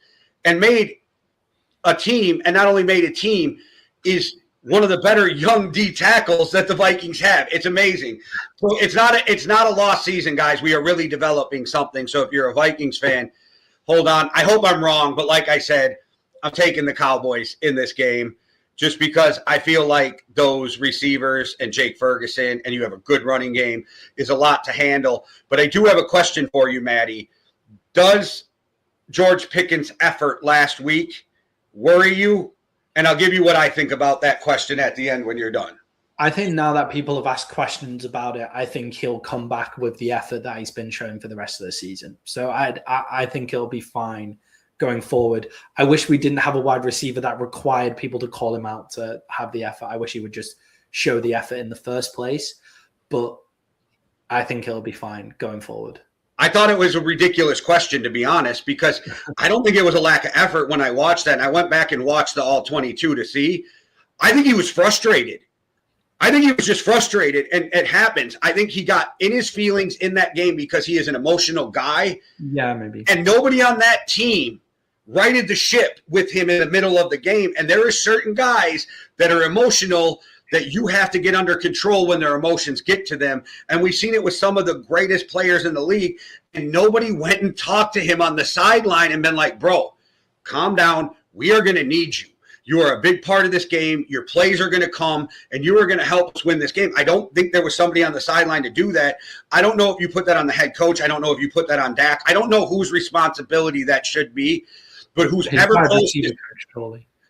and made a team. And not only made a team, is one of the better young D tackles that the Vikings have. It's amazing. So it's not a lost season, guys. We are really developing something. So if you're a Vikings fan, hold on. I hope I'm wrong, but like I said, I'm taking the Cowboys in this game just because I feel like those receivers and Jake Ferguson, and you have a good running game, is a lot to handle. But I do have a question for you, Maddie. Does George Pickens' effort last week worry you? And I'll give you what I think about that question at the end when you're done.
I think now that people have asked questions about it, I think he'll come back with the effort that he's been showing for the rest of the season. So I think it'll be fine going forward. I wish we didn't have a wide receiver that required people to call him out to have the effort. I wish he would just show the effort in the first place. But I think it'll be fine going forward.
I thought it was a ridiculous question, to be honest, because I don't think it was a lack of effort when I watched that. And I went back and watched the all 22 to see. I think he was frustrated. I think he was just frustrated, and it happens. I think he got in his feelings in that game because he is an emotional guy.
Yeah, maybe.
And nobody on that team righted the ship with him in the middle of the game. And there are certain guys that are emotional that you have to get under control when their emotions get to them. And we've seen it with some of the greatest players in the league, and nobody went and talked to him on the sideline and been like, bro, calm down. We are going to need you. You are a big part of this game. Your plays are going to come, and you are going to help us win this game. I don't think there was somebody on the sideline to do that. I don't know if you put that on the head coach. I don't know if you put that on Dak. I don't know whose responsibility that should be, but who's ever closest.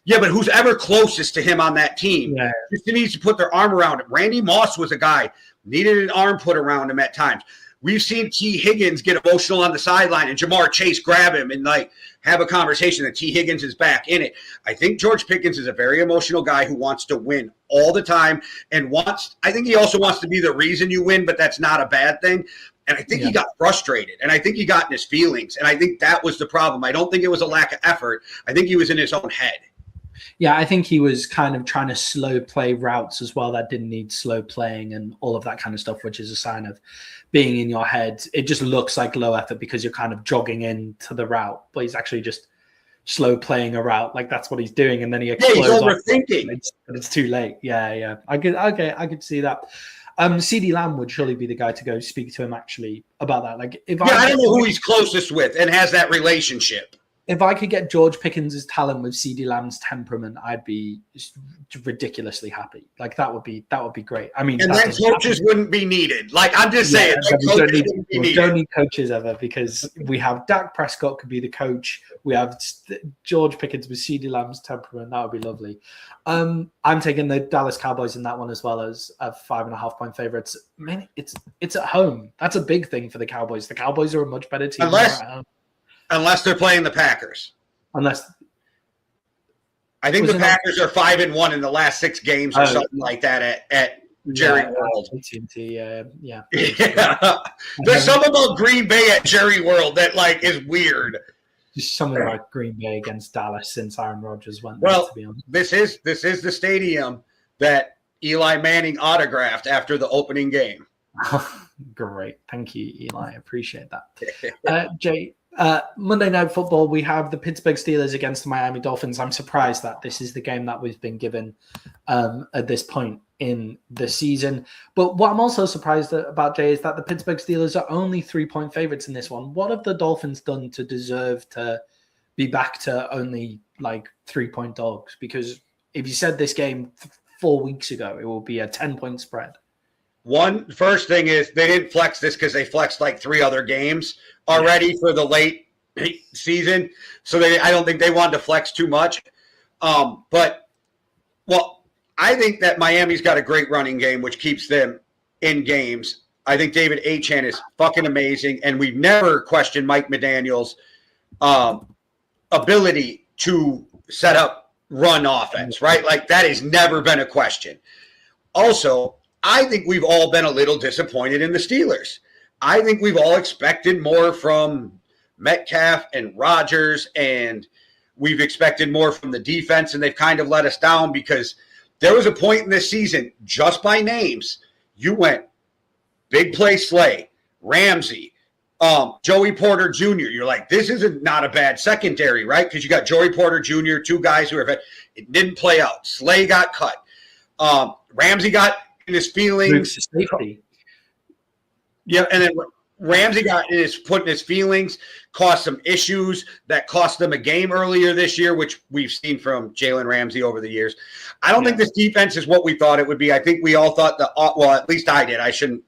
Yeah, but who's ever closest to him on that team just needs to put their arm around him. Randy Moss was a guy, needed an arm put around him at times. We've seen T. Higgins get emotional on the sideline and Jamar Chase grab him and like have a conversation that T. Higgins is back in it. I think George Pickens is a very emotional guy who wants to win all the time and I think he also wants to be the reason you win, but that's not a bad thing. And I think he got frustrated, and I think he got in his feelings, and I think that was the problem. I don't think it was a lack of effort. I think he was in his own head.
Yeah, I think he was kind of trying to slow play routes as well that didn't need slow playing and all of that kind of stuff, which is a sign of being in your head. It just looks like low effort because you're kind of jogging into the route, but he's actually just slow playing a route. Like that's what he's doing, and then he explodes.
Yeah, he's overthinking.
It's too late. Yeah. I could see that. CeeDee Lamb would surely be the guy to go speak to him actually about that. Like,
I don't know who he's closest with and has that relationship.
If I could get George Pickens' talent with CeeDee Lamb's temperament, I'd be ridiculously happy. Like that would be great. I mean,
and then coaches wouldn't be needed. Like I'm just saying,
we don't need coaches ever because we have Dak Prescott could be the coach. We have George Pickens with CeeDee Lamb's temperament. That would be lovely. I'm taking the Dallas Cowboys in that one as well as a 5.5 point favorites. Man, it's at home. That's a big thing for the Cowboys. The Cowboys are a much better team.
Unless they're playing the Packers. I think the Packers are 5-1 in the last 6 games or something like that at Jerry World.
Yeah.
There's something about Green Bay at Jerry World that like is weird.
Just something about Green Bay against Dallas since Aaron Rodgers went there, to be honest.
This is the stadium that Eli Manning autographed after the opening game.
Great. Thank you, Eli. I appreciate that. Jay, Monday Night Football, we have the Pittsburgh Steelers against the Miami Dolphins. I'm surprised that this is the game that we've been given at this point in the season. But what I'm also surprised about, Jay, is that the Pittsburgh Steelers are only 3-point favorites in this one. What have the Dolphins done to deserve to be back to only like 3-point dogs? Because if you said this game 4 weeks ago, it will be a 10-point spread.
First thing is they didn't flex this because they flexed like 3 other games already for the late season. So I don't think they wanted to flex too much. I think that Miami's got a great running game, which keeps them in games. I think David Achane is fucking amazing, and we've never questioned Mike McDaniel's ability to set up run offense, right? Like that has never been a question. Also, I think we've all been a little disappointed in the Steelers. I think we've all expected more from Metcalf and Rodgers, and we've expected more from the defense, and they've kind of let us down because there was a point in this season, just by names, you went Big Play Slay, Ramsey, Joey Porter Jr. You're like, this is not a bad secondary, right? Because you got Joey Porter Jr., 2 guys who it didn't play out. Slay got cut. Ramsey got in his feelings. Yeah, and then Ramsey put in his feelings, caused some issues that cost them a game earlier this year, which we've seen from Jalen Ramsey over the years. I don't think this defense is what we thought it would be. I think we all thought at least I did. I shouldn't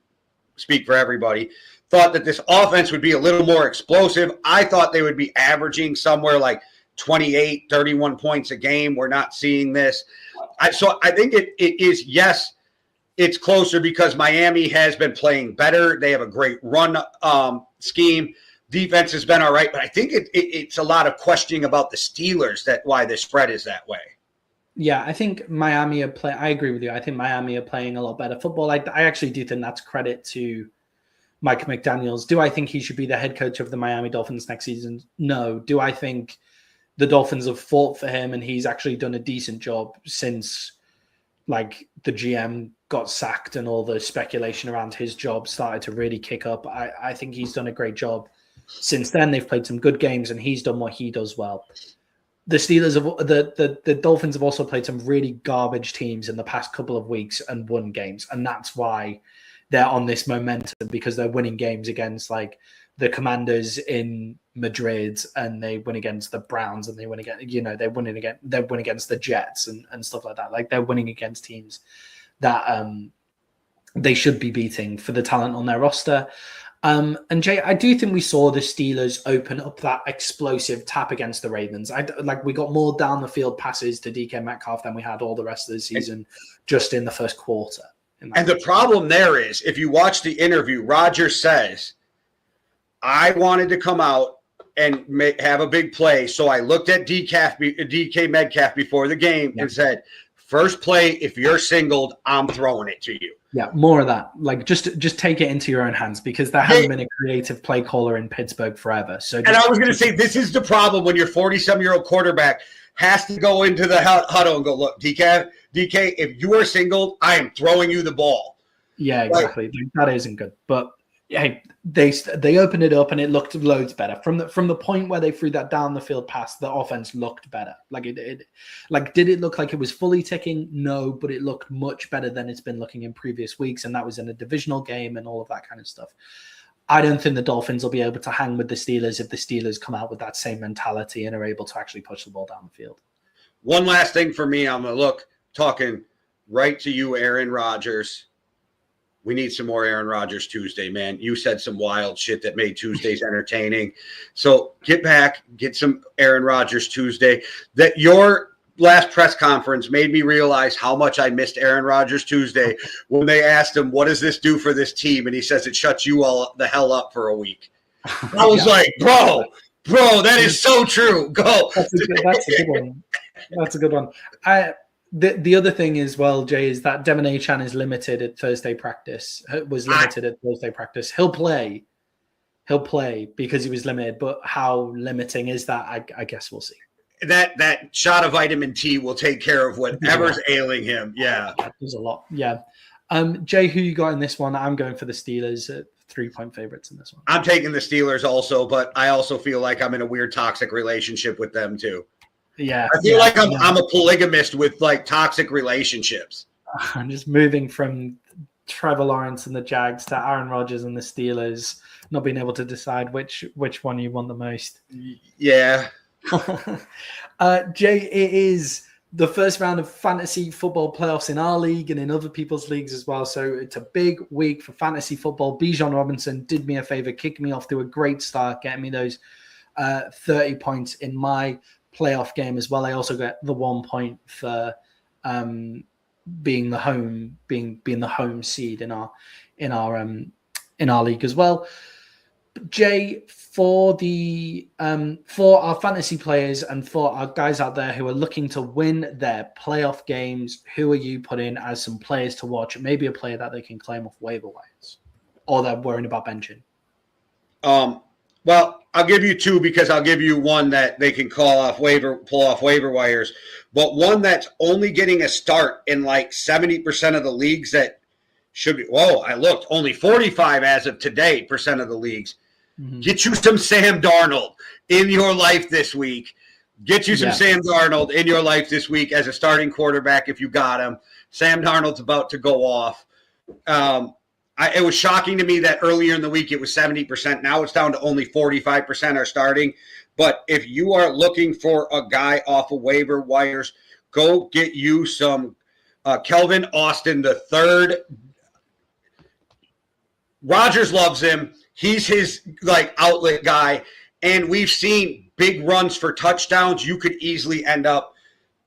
speak for everybody. Thought that this offense would be a little more explosive. I thought they would be averaging somewhere like 28, 31 points a game. We're not seeing this. So I think it is, yes, it's closer because Miami has been playing better. They have a great run scheme. Defense has been all right, but I think it's a lot of questioning about the Steelers why the spread is that way.
Yeah, I think Miami are playing. I agree with you. I think Miami are playing a lot better football. I actually do think that's credit to Mike McDaniels. Do I think he should be the head coach of the Miami Dolphins next season? No. Do I think the Dolphins have fought for him and he's actually done a decent job since like the GM got sacked and all the speculation around his job started to really kick up? I think he's done a great job. Since then, they've played some good games and he's done what he does well. The Steelers the Dolphins have also played some really garbage teams in the past couple of weeks and won games. And that's why they're on this momentum, because they're winning games against like the Commanders in Madrid, and they win against the Browns, and they win against, they win against the Jets and stuff like that. Like they're winning against teams that they should be beating for the talent on their roster. And Jay, I do think we saw the Steelers open up that explosive tap against the Ravens. We got more down the field passes to DK Metcalf than we had all the rest of the season, just in the first quarter.
And the problem there is, if you watch the interview, Rodgers says, I wanted to come out and have a big play, so I looked at DK Metcalf before the game and said, first play, if you're singled, I'm throwing it to you.
Yeah, more of that. Like, just take it into your own hands, because there hasn't been a creative play caller in Pittsburgh forever. So,
and I was going to say, this is the problem when your 40-some-year-old quarterback has to go into the huddle and go, look, DK, if you are singled, I am throwing you the ball.
Yeah, exactly. That isn't good. But hey, they opened it up and it looked loads better. From the point where they threw that down the field pass, the offense looked better. Did it look like it was fully ticking? No, but it looked much better than it's been looking in previous weeks, and that was in a divisional game and all of that kind of stuff. I don't think the Dolphins will be able to hang with the Steelers if the Steelers come out with that same mentality and are able to actually push the ball down the field.
One last thing for me, I'm going to talking right to you, Aaron Rodgers. We need some more Aaron Rodgers Tuesday, man. You said some wild shit that made Tuesdays entertaining. So get back, get some Aaron Rodgers Tuesday. That your last press conference made me realize how much I missed Aaron Rodgers Tuesday when they asked him, what does this do for this team? And he says it shuts you all the hell up for a week. I was like, bro, that is so true. Go.
That's a good one. That's a good one. The other thing as well, Jay, is that Devon Achane is limited at Thursday practice. Was limited at Thursday practice. He'll play because he was limited. But how limiting is that? I guess we'll see.
That shot of vitamin T will take care of whatever's ailing him. Yeah,
there's a lot. Yeah. Jay, who you got in this one? I'm going for the Steelers at 3-point favorites in this one.
I'm taking the Steelers also, but I also feel like I'm in a weird toxic relationship with them too.
Yeah,
I feel like I'm a polygamist with like toxic relationships.
I'm just moving from Trevor Lawrence and the Jags to Aaron Rodgers and the Steelers, not being able to decide which one you want the most.
Yeah.
Jay, it is the first round of fantasy football playoffs in our league and in other people's leagues as well. So it's a big week for fantasy football. Bijan Robinson did me a favor, kicked me off to a great start, getting me those 30 points in my playoff game as well. I also get the 1 point for being the home seed in our league as well. Jay, for our fantasy players and for our guys out there who are looking to win their playoff games, who are you putting as some players to watch? Maybe a player that they can claim off waiver wires, or they're worrying about benching.
Well, I'll give you two because I'll give you one that they can pull off waiver wires, but one that's only getting a start in like 70% of the leagues that should be. Whoa, I looked, only 45 as of today % of the leagues. Mm-hmm. Get you some Sam Darnold in your life this week. Get you some Sam Darnold in your life this week as a starting quarterback if you got him. Sam Darnold's about to go off. It was shocking to me that earlier in the week it was 70%. Now it's down to only 45% are starting. But if you are looking for a guy off of waiver wires, go get you some Kelvin Austin III. Rodgers loves him. He's his outlet guy. And we've seen big runs for touchdowns. You could easily end up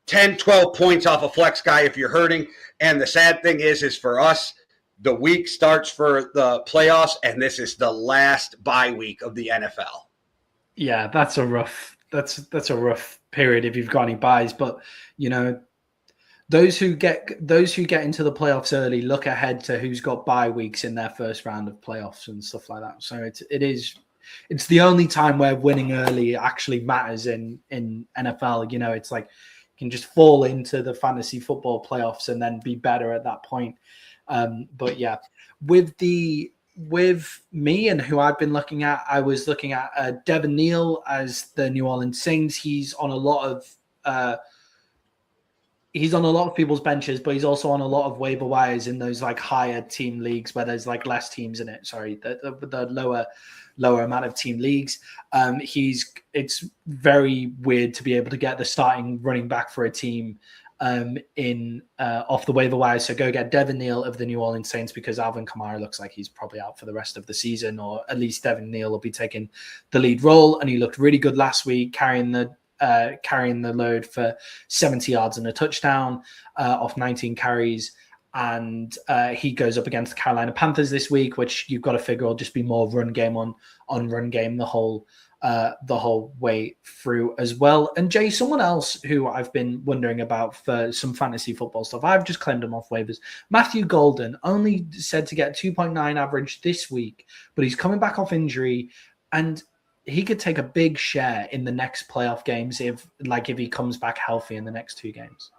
10, 12 points off a flex guy if you're hurting. And the sad thing is for us, the week starts for the playoffs, and this is the last bye week of the NFL.
Yeah, that's a rough period if you've got any buys. But those who get into the playoffs early look ahead to who's got bye weeks in their first round of playoffs and stuff like that. So it's the only time where winning early actually matters in NFL. It's like you can just fall into the fantasy football playoffs and then be better at that point. But yeah, with me and who I've been looking at, I was looking at Devin Neal as the New Orleans Saints. He's on a lot of people's benches, but he's also on a lot of waiver wires in those higher team leagues where there's less teams in it. Sorry, the lower amount of team leagues. It's very weird to be able to get the starting running back for a team off the waiver wire. So go get Devin Neal of the New Orleans Saints because Alvin Kamara looks like he's probably out for the rest of the season, or at least Devin Neal will be taking the lead role. And he looked really good last week, carrying the load for 70 yards and a touchdown off 19 carries. And he goes up against the Carolina Panthers this week, which you've got to figure will just be more run game on run game the whole way through as well. And Jay, someone else who I've been wondering about for some fantasy football stuff, I've just claimed him off waivers. Matthew Golden, only said to get 2.9 average this week, but he's coming back off injury, and he could take a big share in the next playoff games if he comes back healthy in the next 2 games.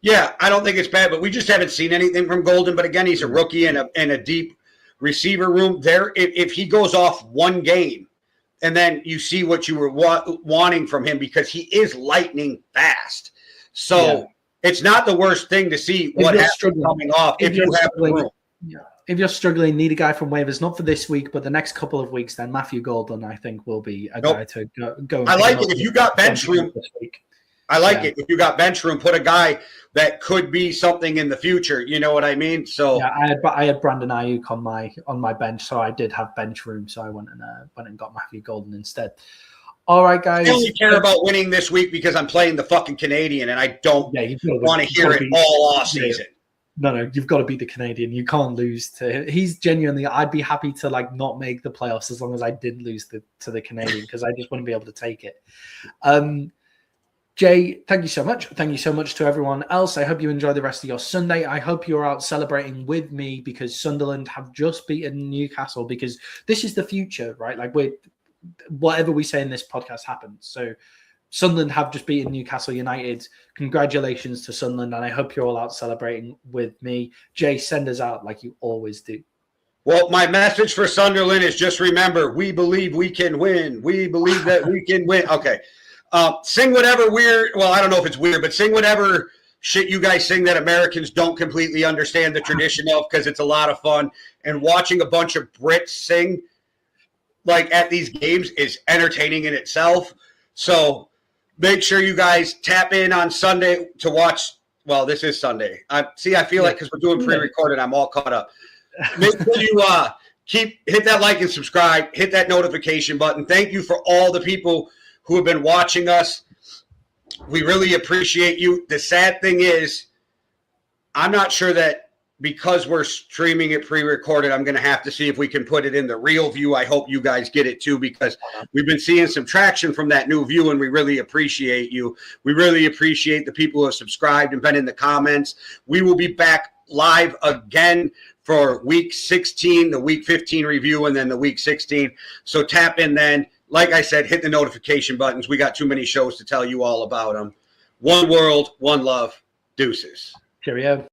Yeah, I don't think it's bad, but we just haven't seen anything from Golden. But again, he's a rookie in a deep receiver room. There, if he goes off one game, and then you see what you were wanting from him, because he is lightning fast. So it's not the worst thing to see what happens coming off if you have the room.
Yeah. If you're struggling, need a guy from waivers, not for this week, but the next couple of weeks, then Matthew Golden, I think, will be a guy to go.
I like it. If you got bench room this week. I like it. If you got bench room, put a guy that could be something in the future. You know what I mean? So
yeah, I had Brandon Ayuk on my bench, so I did have bench room. So I went and got Matthew Golden instead. All right, guys.
I only care about winning this week because I'm playing the fucking Canadian, and I don't want to hear it all off season.
No, you've got to beat the Canadian. You can't lose to. He's genuinely. I'd be happy to not make the playoffs as long as I did lose to the Canadian, because I just wouldn't be able to take it. Jay, thank you so much. Thank you so much to everyone else. I hope you enjoy the rest of your Sunday. I hope you're out celebrating with me because Sunderland have just beaten Newcastle, because this is the future, right? Like, whatever we say in this podcast happens. So Sunderland have just beaten Newcastle United. Congratulations to Sunderland, and I hope you're all out celebrating with me. Jay, send us out like you always do.
Well, my message for Sunderland is just remember, we believe we can win. We believe that we can win. Okay. Sing whatever weird, well, I don't know if it's weird, but sing whatever shit you guys sing that Americans don't completely understand the tradition of, because it's a lot of fun. And watching a bunch of Brits sing like at these games is entertaining in itself. So make sure you guys tap in on Sunday to watch. Well, this is Sunday. I feel like because we're doing pre-recorded, I'm all caught up. Make sure you hit that like and subscribe, hit that notification button. Thank you for all the people who have been watching us. We really appreciate you. The sad thing is, I'm not sure that because we're streaming it pre-recorded, I'm going to have to see if we can put it in the real view. I hope you guys get it too, because we've been seeing some traction from that new view, and we really appreciate you. We really appreciate the people who have subscribed and been in the comments. We will be back live again for week 16, the week 15 review, and then the week 16. So tap in then. Like I said, hit the notification buttons. We got too many shows to tell you all about them. One world, one love. Deuces.
Cheerio.